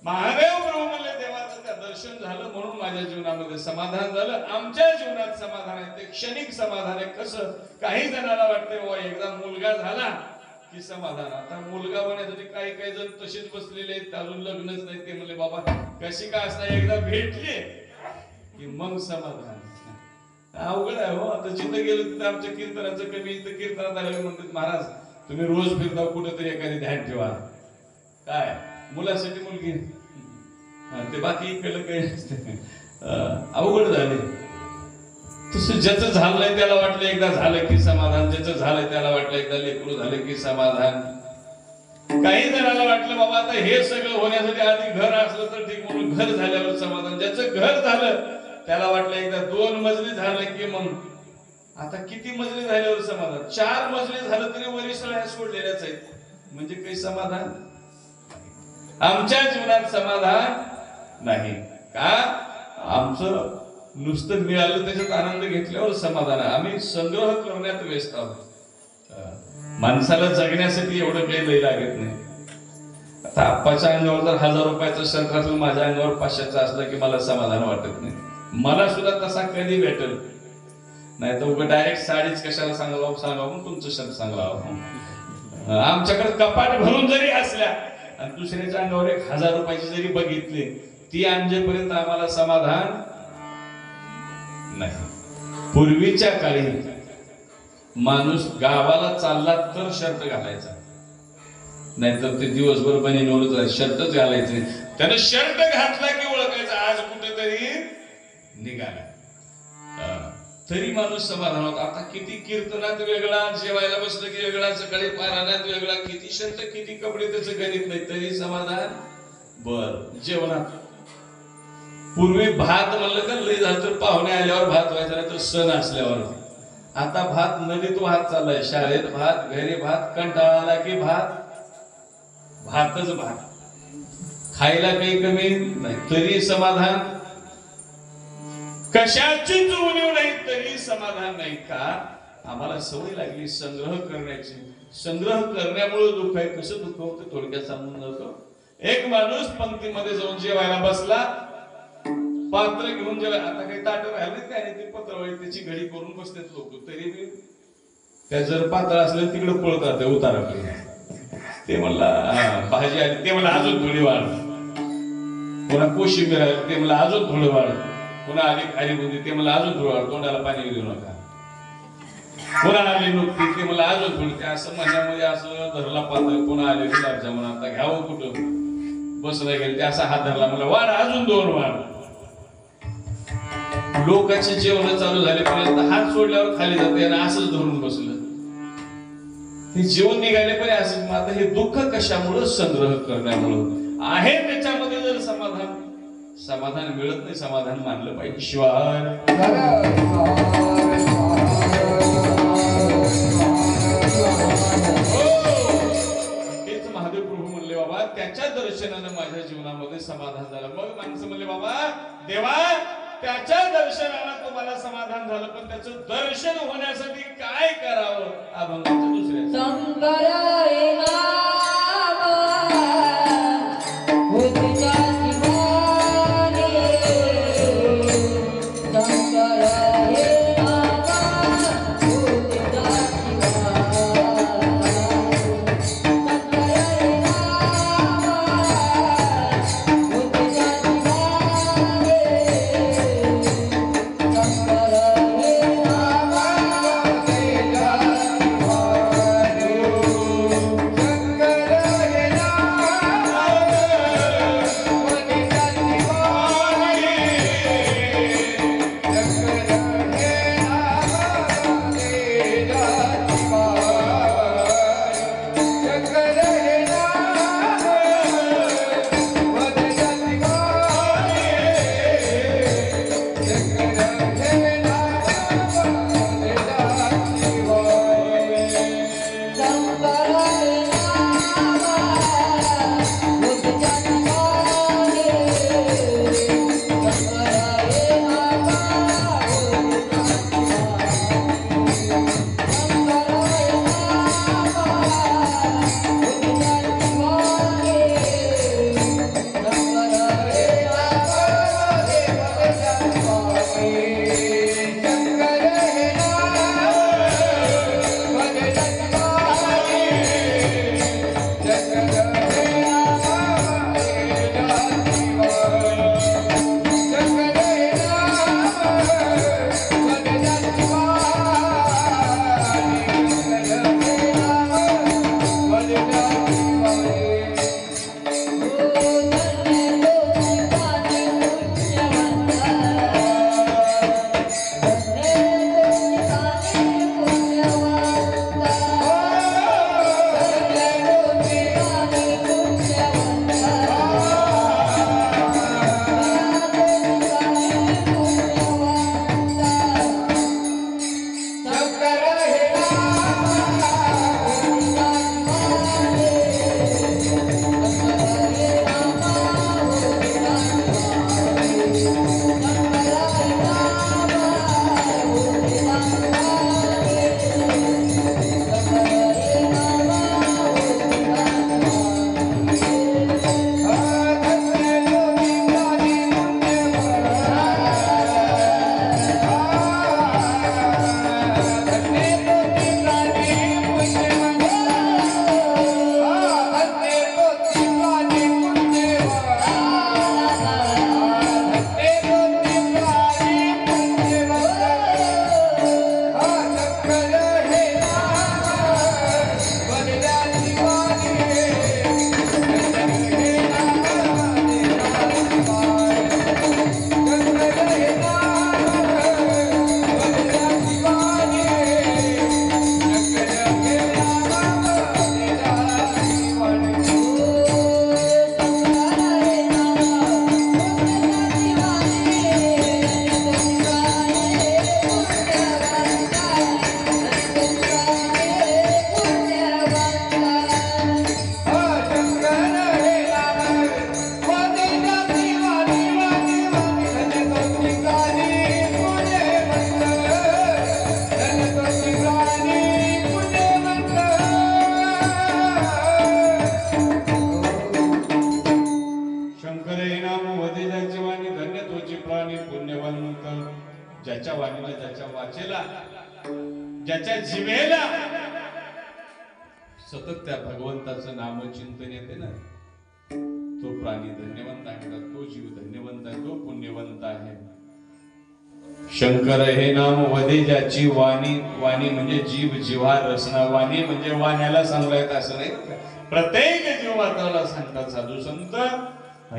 महादेव प्रभू म्हणले, देवाचं त्या दर्शन झालं म्हणून माझ्या जीवनामध्ये समाधान झालं. आमच्या जीवनात समाधान आहे ते क्षणिक समाधान आहे. कसं? काही जणांना वाटते बाबा एकदा मुलगा झाला की समाधान. आता मुलगा होण्यासाठी काही काही जण तसेच बसलेले आहेत, अजून लग्नच नाही. ते म्हणले बाबा कशी का असणार, एकदा भेटले की मग समाधान. अवघड आहे हो. आता जिथं गेलो तिथं आमच्या कीर्तनाचं कमी, इथं कीर्तनात आले म्हणतात महाराज तुम्ही रोज फिरता कुठेतरी एखादी ध्यान ठेवा. काय मुलासाठी मुलगी ते बाकी इकडलं काही नसते. अवघड झाले. तसं ज्याचं झालंय त्याला वाटलं एकदा झालं की समाधान, ज्याचं झालंय त्याला वाटलं एकदा लेकरू झालं की समाधान. काही जणांना वाटलं बाबा आता हे सगळं होण्यासाठी आधी घर असलं तर ठीक, म्हणून घर झाल्यावर समाधान. ज्याचं घर झालं त्याला वाटलं एकदा 2 मजली झालं की मग आता किती मजली झाल्यावर समाधान. 4 मजली झालं तरी वरी सगळ्या सोडलेल्याच आहेत, म्हणजे काही समाधान. आमच्या जीवनात समाधान नाही का? आमचं नुसतं मिळालं त्याच्यात आनंद घेतल्यावर समाधान आहे. आम्ही संग्रह करण्यात व्यस्त आहोत. माणसाला जगण्यासाठी एवढं काही लय लागत नाही. तर आप्पाच्या अंगावर जर 1000 रुपयाचा शर्ट असेल, माझ्या अंगावर 500चा असला की मला समाधान वाटत नाही. मला सुद्धा तसा कधी भेटेल नाही तर उगा डायरेक्ट साडीच कशाला सांगावं तुमचं शर्ट सांगावं. आमच्याकडे कपाट भरून जरी असल्या आणि दुसऱ्याच्या अंगावर 1000 रुपयाची जरी बघितली, ती आणजेपर्यंत आम्हाला समाधान नाही. पूर्वीच्या काळी माणूस गावाला चालला तर शर्ट घालायचा, नाहीतर ते दिवसभर बनीनवरच शर्टच घालायचे. त्यानं शर्ट घातला की ओळखायचा आज कुठेतरी निघाला, तरी माणूस समाधान होता. आता किती कीर्तनात वेगळा, जेवायला बसलं की वेगळा, सकाळी पारायणात वेगळा, किती शर्ट किती कपडे त्याचं गणित नाही तरी समाधान. बर जेवणात पूर्वी भात म्हणलं का लई झालं तर पाहुणे आल्यावर भात व्हायचा, नाही तर सण असल्यावर. आता भात नदीत वाहत चाललाय, शाळेत भात, घरी भात, कंटाळा आला की भात, भातच भात, खायला काही कमी नाही तरी समाधान, कशाची जुळणीव नाही तरी समाधान नाही. का? आम्हाला सवय लागली संग्रह करण्याची. संग्रह करण्यामुळे दुःख आहे. कसं दुःख होतं थोडक्यात सांगून जातो. एक माणूस पंक्तीमध्ये जाऊन जेवायला बसला, पात्र घेऊन जेवायला, आता काही ताट राहिले काय नाही, ते पत्रवळी त्याची घडी करून बसतात लोक, तरी बी त्या जर पातळ असलं तिकडे पळत राहते उताराकडे. ते म्हणला भाजी आली, ते मला अजून थोडी वाढ, पुन्हा कोशिंबीर आली, ते मला अजून थोडं वाढ, पुन्हा आली खाली बुंदी, ते मला अजून थोडं वाढ, तोंडाला पाणी देऊ नका, पुन्हा आली नुकती, ते मला अजून थोडी, ते असं महिन्यामध्ये असं धरला पातळ, पुन्हा आले गुलाबजामुन, आता घ्यावं कुठं बसला गेले, ते असा हात धरला, मला वाढ अजून 2 वाढ. लोकांचे जेवण चालू झाले पर्यंत हात सोडल्यावर खाली जाते आणि असंच धरून बसलं. हे जेवण निघाले पण असंच. आता हे दुःख कशामुळं? संग्रह करण्यामुळं आहे. त्याच्यामध्ये जर समाधान मिळत नाही, समाधान मानलं पाहिजे. शिवाय तेच महादेव प्रभू म्हणले बाबा त्याच्या दर्शनानं माझ्या जीवनामध्ये समाधान झालं. मग माणसं म्हणले बाबा देवा त्याच्या दर्शनानं तुम्हाला समाधान झालं, पण त्याचं दर्शन होण्यासाठी काय करावं? अभंगाच्या दुसऱ्या शंकर ज्याच्या वाचेला, ज्याच्या जिभेला सतत त्या भगवंताचं नामचिंतन येते ना, तो प्राणी धन्यवंत आहे, तो जीव धन्यवंत आहे, तो पुण्यवंत आहे. शंकर हे नाम वदे ज्याची वाणी, वाणी म्हणजे जीव, जिव्हा रसना. वाणी म्हणजे वाण्याला सांगलायत असं नाही, प्रत्येक जीवाला सांगतात साधू संत.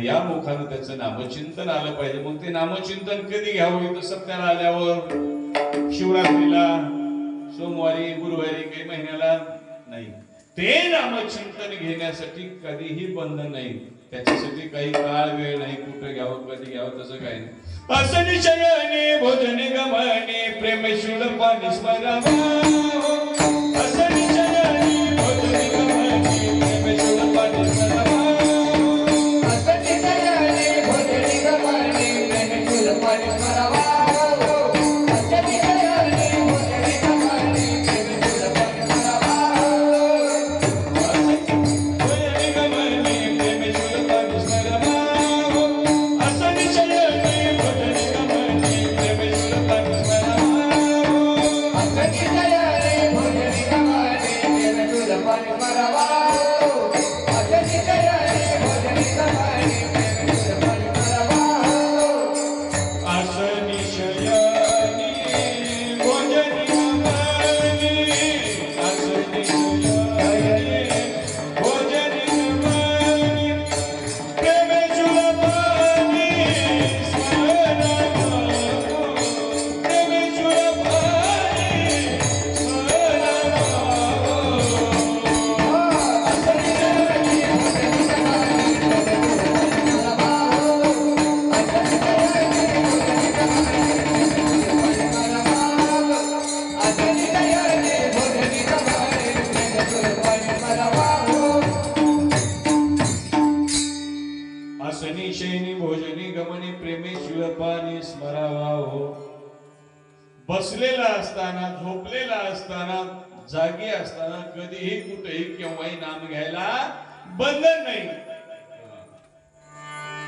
या मुखानं त्याचं नामचिंतन आलं पाहिजे. मग ते नामचिंतन कधी घ्यावं? इथं सप्त्याला आल्यावर, शिवरात्रीला, सोमवारी, गुरुवारी, काही महिन्याला नाही. ते नामचिंतन घेण्यासाठी कधीही बंधन नाही, त्याच्यासाठी काही काळ वेळ नाही, कुठं घ्यावं कधी घ्यावं तसं काही नाही. असनी शयने भोजने गमने प्रेम शूलपानी स्मरावा. असनी शयने भोजने गमने प्रेम शूलपानी स्मरावा. असनी शयने भोजने गमने प्रेम शूलपानी स्मरावा. असनी शयने भोजने गमने प्रेम शूलपानी स्मरावा. भोजने गमने प्रेम शूलपानी स्मरावा. असनी शयने भोजने गमने प्रेम शूलपानी स्मरावा. असनी शयने भोजने गमने प्रेम शूलपानी स्मरावा. असनी शयने भोजने गमने प्रेम शूलपानी स्मरावा. असनी शयने भोजने गमने, असनी शयने भोजने गमने प्रेम शूलपानी स्मरावा. प्रेम शूलपानी असनी शयनी भोजनी गमनी प्रेमे शिवपानी स्मरावा हो. बसलेला असताना, झोपलेला असताना, जागी असताना, कधीही कुठेही केव्हाही नाम घ्यायला बंधन नाही.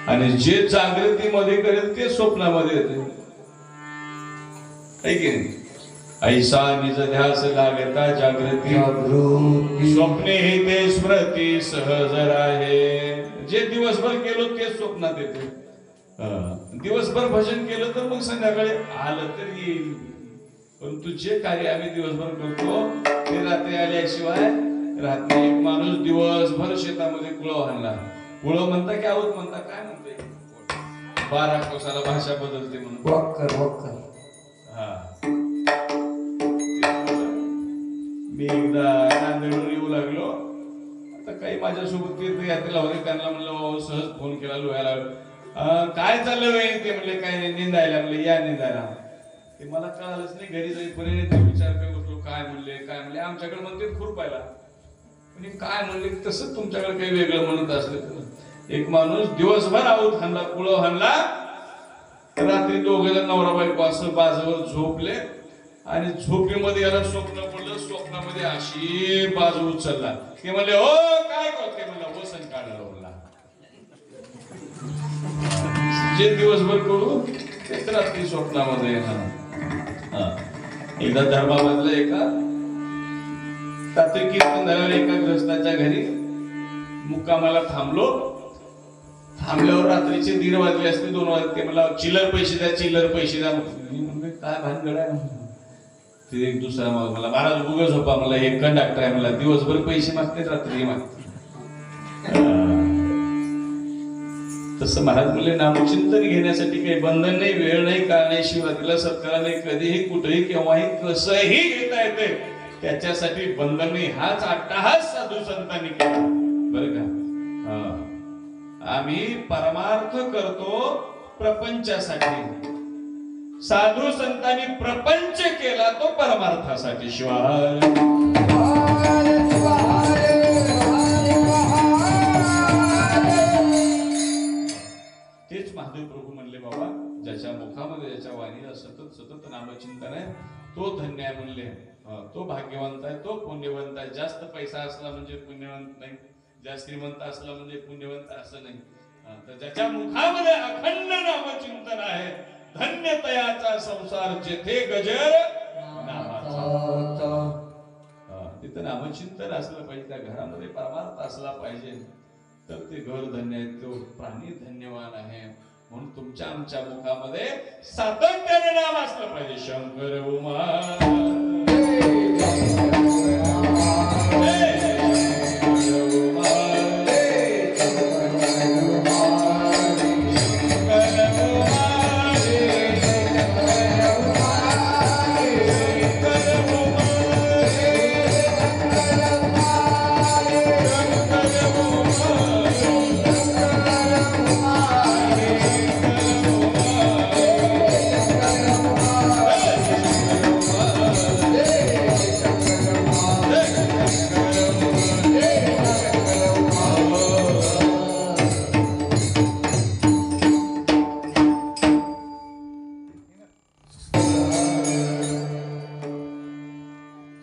आणि जे जागृतीमध्ये करेल ते स्वप्नामध्ये येते, है की नाही? ऐसा निज ध्यास लागता जागृती, स्वप्ने हे ते स्मृती सहज राहे. जे दिवसभर केलो ते स्वप्नात येते. दिवसभर भजन केलं तर मग संध्याकाळी आलं तर येईल. परंतु जे कार्य आम्ही दिवसभर करतो ते रात्री आल्याशिवाय राहत नाही. एक माणूस दिवसभर शेतामध्ये कुळव हाणला. कुळव म्हणता की आहोत म्हणता, काय म्हणते, 12 कोसाला भाषा बदलते म्हणून. वक्कर हा, मी एकदा नांदेडवर येऊ लागलो. आता काही माझ्यासोबत तीर्थयात्रेला होते, त्यांना म्हणलं सहज फोन केला लोह्याला, काय चाललं वेळ? ते म्हणले काय नाही, निंदायला. म्हणले या निंदायला. ते मला कळालंच नाही. घरी जाईपर्यंत ते विचार करत होतो, काय म्हणले आमच्याकडे म्हणते खुरपायला. म्हणजे काय म्हणले तसं तुमच्याकडे काही वेगळं म्हणत असलं तर. एक माणूस दिवसभर आऊत हाणला, कुळव हाणला, रात्री दोघे जण नवरा बायको असं बाजावर झोपले आणि झोपेमध्ये याला स्वप्न पडलं. स्वप्नामध्ये अशी बाजू उचलला. ते म्हणले हो काय करते? मला वसन काढायला बोलला. जे दिवसभर करू तेच रात्री स्वप्नामध्ये येणार. एकदा धर्मामधलं एका रात्री कीर्तन झाल्यावर एका ग्रस्ताच्या घरी मुक्कामाला थांबल्यावर रात्रीचे 1:30 वाजले असते, 2 वाजले. मला चिल्लर पैसे द्या, चिल्लर पैसे द्या. मी म्हणले काय भानगड आहे? ते एक दुसरा मला, महाराज उगाच झोपा, मला एक कंडक्टर आहे, मला दिवसभर पैसे मागते, रात्री मागते. तसं महाराज म्हणले नामचिंतन घेण्यासाठी काही बंधन नाही, वेळ नाही, काळ नाही, शिवरात्रीला सत्कारा नाही, कधीही कुठेही केव्हाही कसंही घेता येते. त्याच्यासाठी बंधन नाही. हाच अट्टहास साधू संतांनी केला बरं का. आम्ही परमार्थ करतो प्रपंचासाठी, साधू संतांनी प्रपंच केला तो परमार्थासाठी. शिवाय तेच महादेव प्रभू म्हणले, बाबा ज्याच्या मुखामध्ये ज्याच्या वाणीला सतत सतत नामचिंतन आहे तो धन्य आहे म्हणले. तो भाग्यवंत आहे, तो पुण्यवंत आहे. जास्त पैसा असला म्हणजे पुण्यवंत नाही, जास्त श्रीमंत असला म्हणजे पुण्यवंत असं नाही. तर ज्याच्या मुखामध्ये अखंड नामचिंतन आहे, धन्यतयाचा संसार जेथे गजर नामाचा. तिथं नामचिंतन असलं पाहिजे, त्या घरामध्ये परमार्थ असला पाहिजे, तर ते घर धन्य आहे, तो प्राणी धन्यवान आहे. म्हणून तुमच्या आमच्या मुखामध्ये सातत्याने नाम असलं पाहिजे. शंकर उमा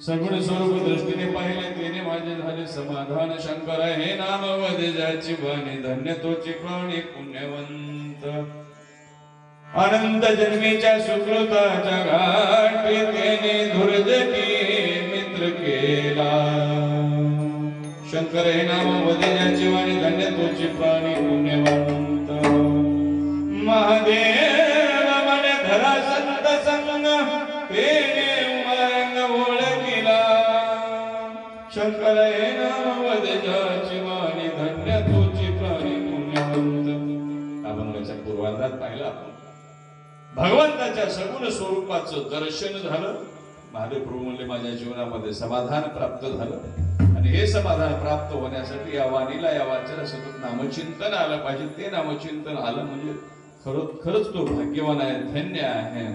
सगुण स्वरूप दृष्टीने पाहिले तेने माझे झाले समाधान. शंकर हे नाम वदे ज्याची वाणी, धन्य तोची प्राणी पुण्यवंत. अनंत जन्मीच्या सुकृताच्या घाटी तेने धुर्जटी मित्र केला. शंकर हे नाम वदे ज्याची वाणी, धन्य तोची प्राणी पुण्यवंत. महादेव मन धरा संत संग तेने ओळखिला. शंकर हे नाम वदे ज्याची वाणी, धन्य तोची प्राणी पुण्यवंत. अभंगाच्या पूर्वार्धात पाहिलं आपण भगवंताच्या सगुण स्वरूपाचं दर्शन झालं. महादेव प्रभू म्हणले माझ्या जीवनामध्ये समाधान प्राप्त झालं, आणि हे समाधान प्राप्त होण्यासाठी या वाणीला, या वाचाला सतत नामचिंतन आलं पाहिजे. ते नामचिंतन आलं म्हणजे खरंच तो भाग्यवान आहे, धन्य आहे.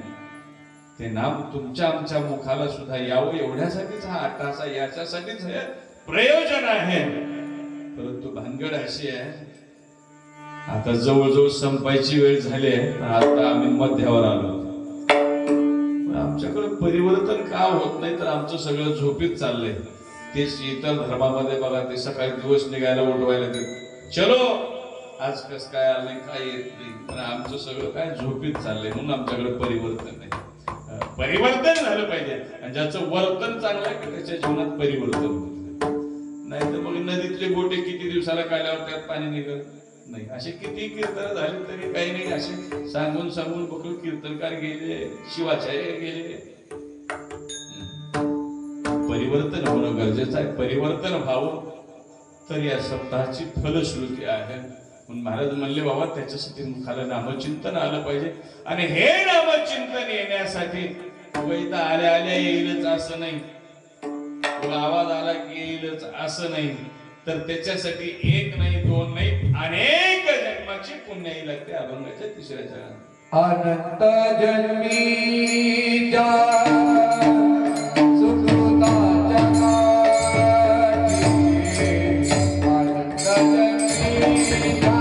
ते नाम तुमच्या आमच्या मुखाला सुद्धा यावं एवढ्यासाठीच हा अट्टासा, याच्यासाठीच हे प्रयोजन आहे. परंतु भानगड अशी आहे, आता जवळजवळ संपायची वेळ झाली आहे. आता आम्ही मध्यावर आलो. आमच्याकडे परिवर्तन का होत नाही, तर आमचं सगळं झोपीत चाललंय. तेच इतर धर्मामध्ये बघा, ते सकाळी दिवस निघायला उठवायला ते चलो आज कस काय आलंय, काय येत नाही. पण आमचं सगळं काय झोपीत चाललंय, म्हणून आमच्याकडे परिवर्तन नाही. परिवर्तन झालं पाहिजे, आणि ज्याचं वर्तन चांगलं आहे की त्याच्या जीवनात परिवर्तन होत. नाही तर मग नदीतले गोटे किती दिवसाला काढल्यावर त्यात पाणी निघत नाही. असे किती कीर्तन झाले तरी काही नाही. असे सांगून सांगून बघून कीर्तनकार गेले, शिवाचार्य गेले. परिवर्तन होणं गरजेचं आहे. परिवर्तन व्हावं तर या सप्ताहाची फलश्रुती आहे. म्हणून महाराज म्हणले बाबा त्याच्यासाठी मुखाला नामचिंतन आलं पाहिजे. आणि हे नामचिंतन येण्यासाठी इथं आल्या आल्या येईलच असं नाही, आवाज आला की येईलच असं नाही, तर त्याच्यासाठी एक नाही, दोन नाही, अनेक जन्माची पुण्याई लागते. अभंगाच्या तिसऱ्या चरणात अनंत जन्मीच्या सुकृताच्या काठी, अनंत जन्मीच्या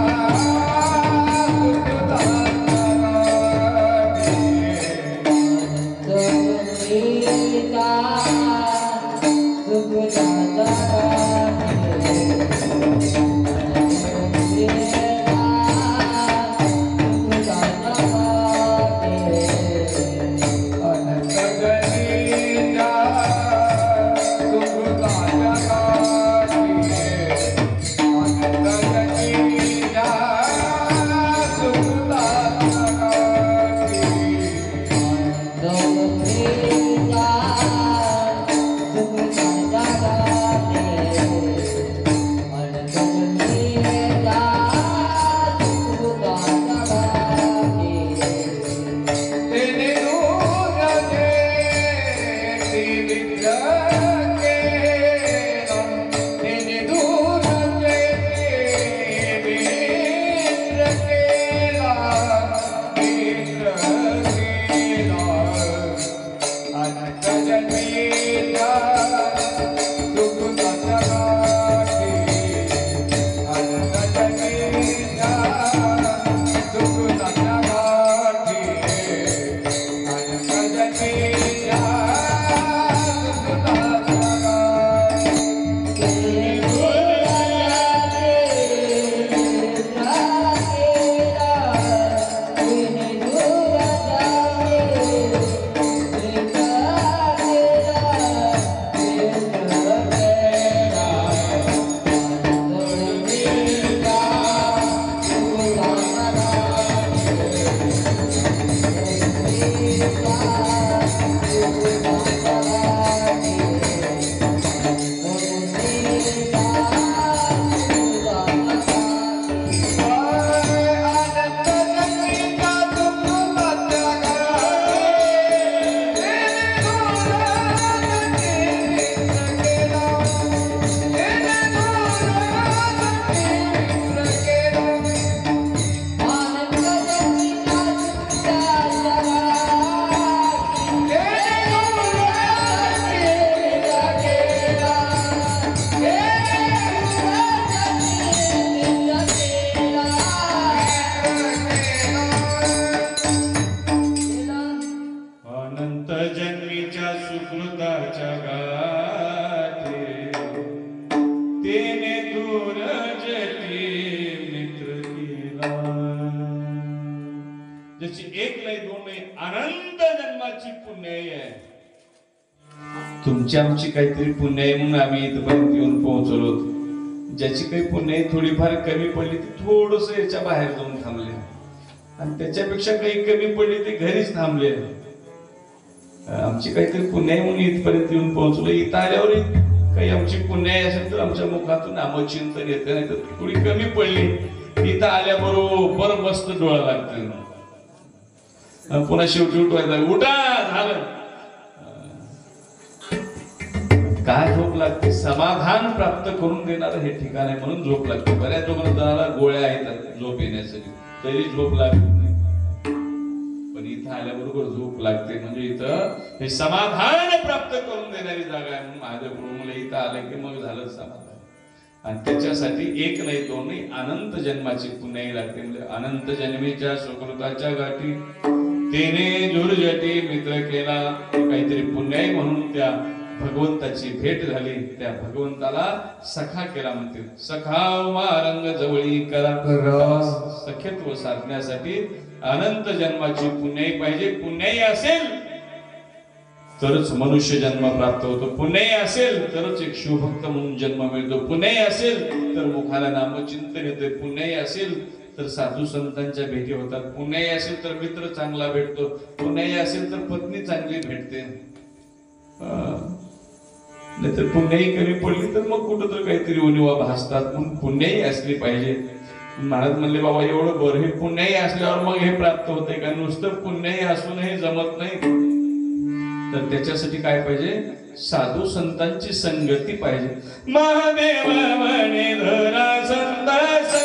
ज्याची एक नाही दोन नाही अनंत जन्माची पुण्याई आहे. तुमची आमची काहीतरी पुण्याई म्हणून आम्ही इथपर्यंत येऊन पोहोचलो. ज्याची काही पुण्याई थोडीफार कमी पडली ती थोडस याच्या बाहेर जाऊन थांबले आणि त्याच्यापेक्षा काही कमी पडली ती घरीच थांबले. आमची काहीतरी पुण्याई म्हणून इथपर्यंत येऊन पोहोचलो. इथं आल्यावर काही आमची पुण्याई असेल तर आमच्या मुखातून नामचिंतन येते, नाही तर थोडी कमी पडली इथं आल्याबरोबर मस्त डोळा लागते. पुन्हा शेवटी उठवायचा, उठा झालं. काय झोप लागते? समाधान प्राप्त करून देणारं हे ठिकाण आहे म्हणून झोप लागते. बऱ्याच लोकांना गोळ्या आहेत झोप येण्यासाठी, तरी झोप लागत नाही. पण इथं आल्याबरोबर झोप लागते. म्हणजे इथं हे समाधान प्राप्त करून देणारी जागा आहे म्हणून माझ्या गुरुमुळे इथं आले की मग झालं समाधान. आणि त्याच्यासाठी एक नाही दोन नाही अनंत जन्माची पुण्याई लागते. म्हणजे अनंत जन्मीच्या सुकृताच्या गाठी तेने झुरजटी मित्र केला. काहीतरी पुण्याई म्हणून त्या भगवंताची भेट झाली. त्या भगवंताला सखा केला म्हणते. सखा रंग जवळी करा. सख्यत्व साधण्यासाठी अनंत जन्माची पुण्याई पाहिजे. पुण्याई असेल तरच मनुष्य जन्म प्राप्त होतो. पुण्याई असेल तरच एक शिवभक्त म्हणून जन्म मिळतो. पुण्याई असेल तर मुखाला नामचिंतन येते. पुण्याई असेल तर साधू संतांच्या भेटी होतात. पुण्याई असेल तर मित्र चांगला भेटतो. पुण्याई असेल तर पत्नी चांगली भेटते. नाहीतर पुण्याई कमी पडली तर मग कुठं तर काहीतरी उणिवा भासतात. म्हणून पुण्याई असली पाहिजे. महाराज म्हणले बाबा एवढं बरं, हे पुण्याई असल्यावर मग हे प्राप्त होते का? नुसतं पुण्याई असून हे जमत नाही. तर त्याच्यासाठी काय पाहिजे? साधू संतांची संगती पाहिजे. महादेव म्हणे धरा संदास,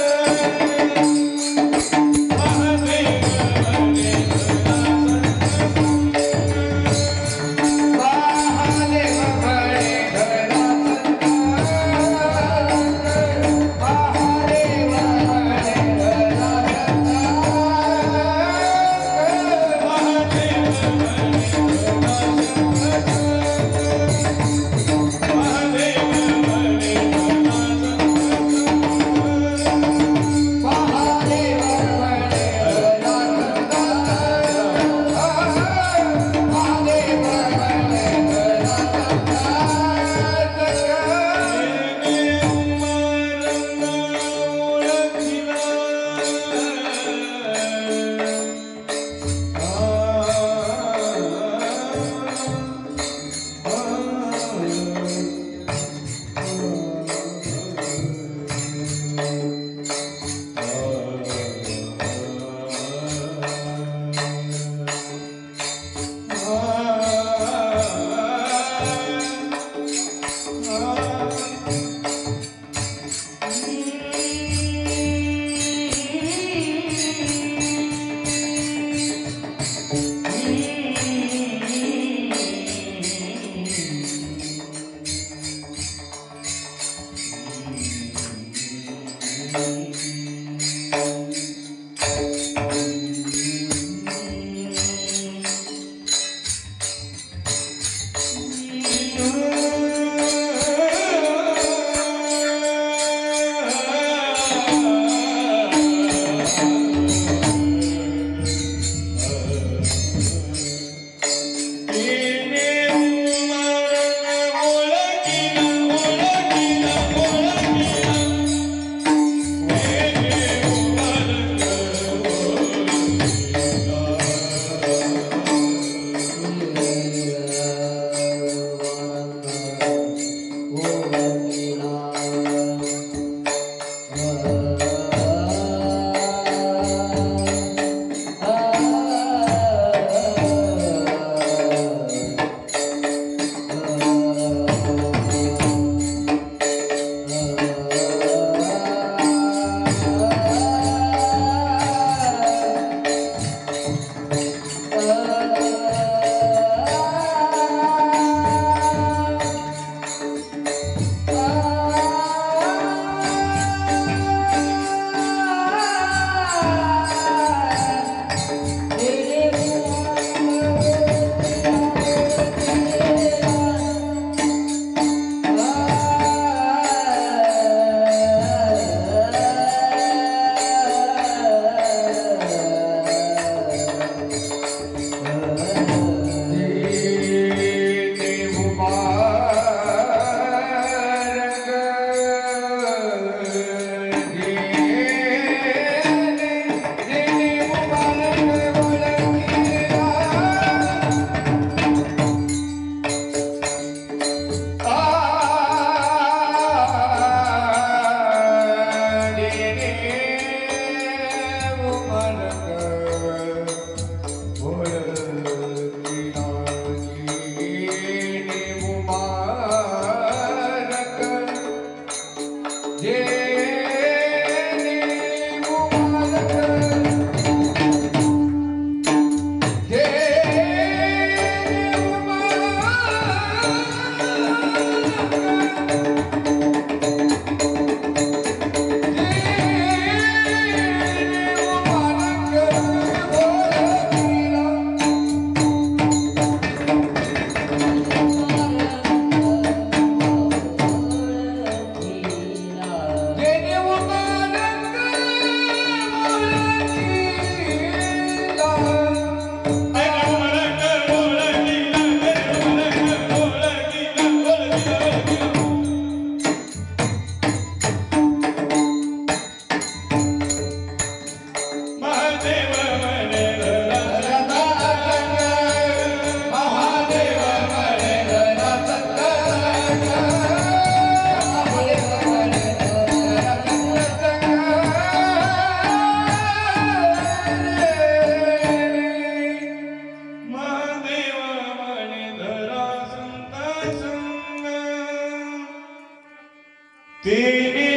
तेने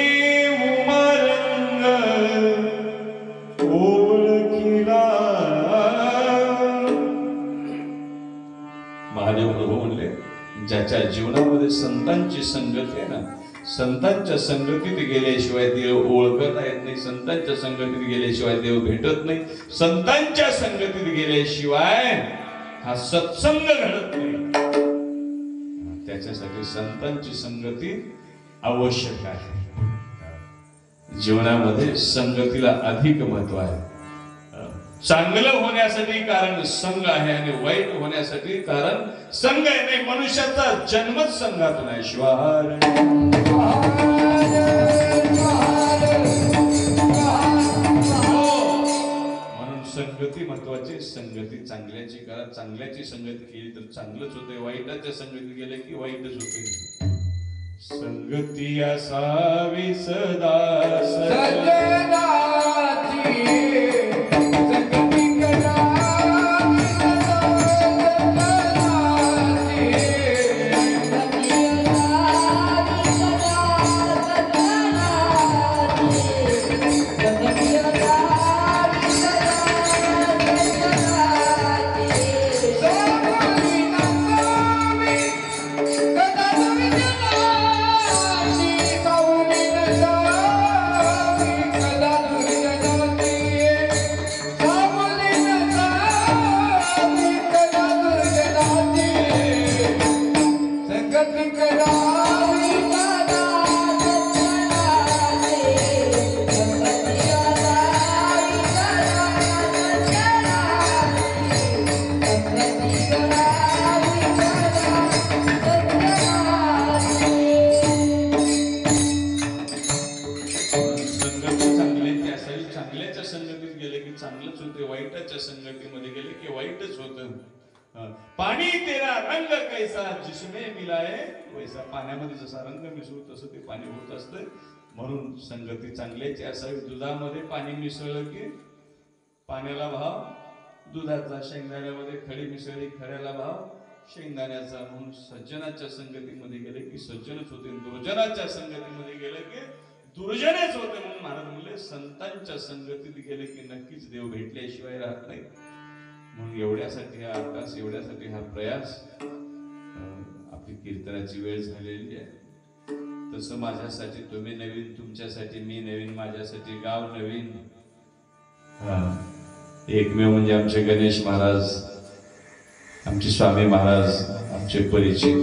उमरंग ओळखिला. महादेव प्रभू म्हणले ज्याच्या जीवनामध्ये संतांची संगती आहे ना, संतांच्या संगतीत गेल्याशिवाय देव ओळखता येत नाही, संतांच्या संगतीत गेल्याशिवाय देव भेटत नाही, संतांच्या संगतीत गेल्याशिवाय हा सत्संग घडत नाही. त्याच्यासाठी संतांची संगती आवश्यक आहे. जीवनामध्ये संगतीला अधिक महत्व आहे. चांगलं होण्यासाठी कारण संघ आहे आणि वाईट होण्यासाठी कारण संघ आहे. नाही, मनुष्याचा जन्मच संघातून आहे. शिवार म्हणून संगती महत्वाची. संगती चांगल्याची करा. चांगल्याची संगती केली तर चांगलंच होते, वाईटाच्या संगती गेले की वाईटच होते. संगती असावी सदा सजनाची चांगलंच होते, वाईटाच्या संगतीमध्ये गेले की वाईटच होतं. पाणी तेरा रंग कैसा जिसमें मिलाए वैसा. पाण्यामध्ये जसा रंग मिसळू तसं ते पाणी होत असतं. म्हणून संगती चांगल्याची असावी. दुधामध्ये पाणी मिसळलं की पाण्याला भाव दुधाचा, शेंगदाण्यामध्ये खडी मिसळली खड्याला भाव शेंगदाण्याचा. म्हणून सज्जनाच्या संगतीमध्ये गेले की सज्जनच होते, दुर्जनाच्या संगतीमध्ये गेले की दुर्जनच होते. म्हणून महाराज म्हणले संतांच्या संगतीत गेले की नक्कीच देव भेटल्याशिवाय राहत नाही. म्हणून एवढ्यासाठी हा अभ्यास, एवढ्यासाठी हा प्रयास. आपली कीर्तनाची वेळ झालेली आहे. तसं माझ्यासाठी तुम्ही नवीन, तुमच्यासाठी मी नवीन, माझ्यासाठी गाव नवीन. एकमेव म्हणजे आमचे गणेश महाराज, आमचे स्वामी महाराज, आमचे परिचित.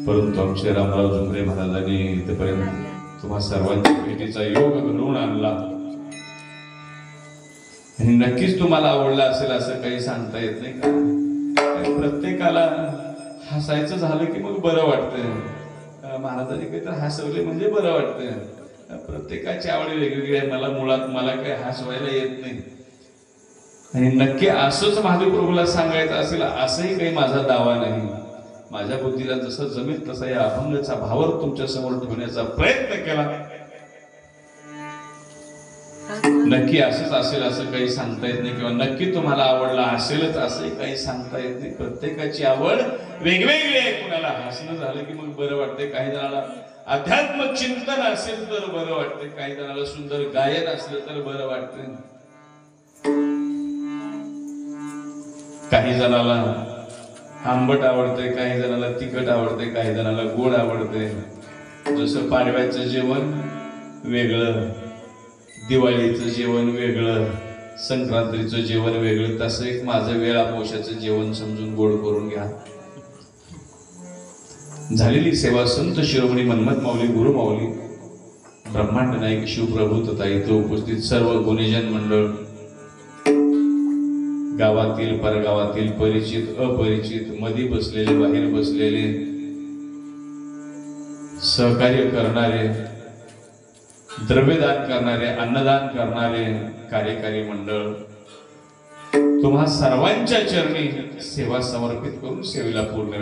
परंतु आमचे रामराव झुमरे महाराजांनी इथपर्यंत तुम्हा सर्वांच्या भेटीचा योग घडवून आणला आणि नक्कीच तुम्हाला आवडला असेल असं काही सांगता येत नाही का. प्रत्येकाला हसायचं झालं की मग बरं वाटतं. महाराजांनी काहीतरी हसवले म्हणजे बरं वाटतं. प्रत्येकाची आवड वेगवेगळी आहे. मला काही हसवायला येत नाही आणि नक्की असंच महादेव प्रभूला सांगायचं असेल असंही काही माझा दावा नाही. माझ्या बुद्धीला जसं जमेल तसा या अभंगाचा भावार्थ तुमच्या समोर ठेवण्याचा प्रयत्न केला. नक्की असंच असेल असं काही सांगता येत नाही, किंवा नक्की तुम्हाला आवडला असेलच असंही काही सांगता येत नाही. प्रत्येकाची आवड वेगवेगळी आहे. कुणाला हसणं झालं की मग बरं वाटतंय, काही जणाला अध्यात्म चिंतन असेल तर बरं वाटतंय, काही जणाला सुंदर गायन असलं तर बरं वाटतंय, काही जणाला आंबट आवडते, काही जणाला तिखट आवडते, काही जणाला गोड आवडते. जसं पाडव्याचं जेवण वेगळं, दिवाळीचं जेवण वेगळं, संक्रांतीचं जेवण वेगळं, तसं एक माझं वेळापोशाचं जेवण समजून गोड करून घ्या. झालेली सेवा संत शिरोमणी मन्मथ माऊली, गुरु माऊली, ब्रह्मांड नायक शिवप्रभू तथा इथे उपस्थित सर्व गुणीजन मंडळ, गावातील परगावातील, परिचित अपरिचित, मध्ये बसलेले बाहेर बसलेले, सहकार्य करणारे, द्रव्यदान करणारे, अन्नदान करणारे कार्यकारी मंडळ, तुम्हा सर्वांच्या चरणी सेवा समर्पित करून सेवेला पूर्ण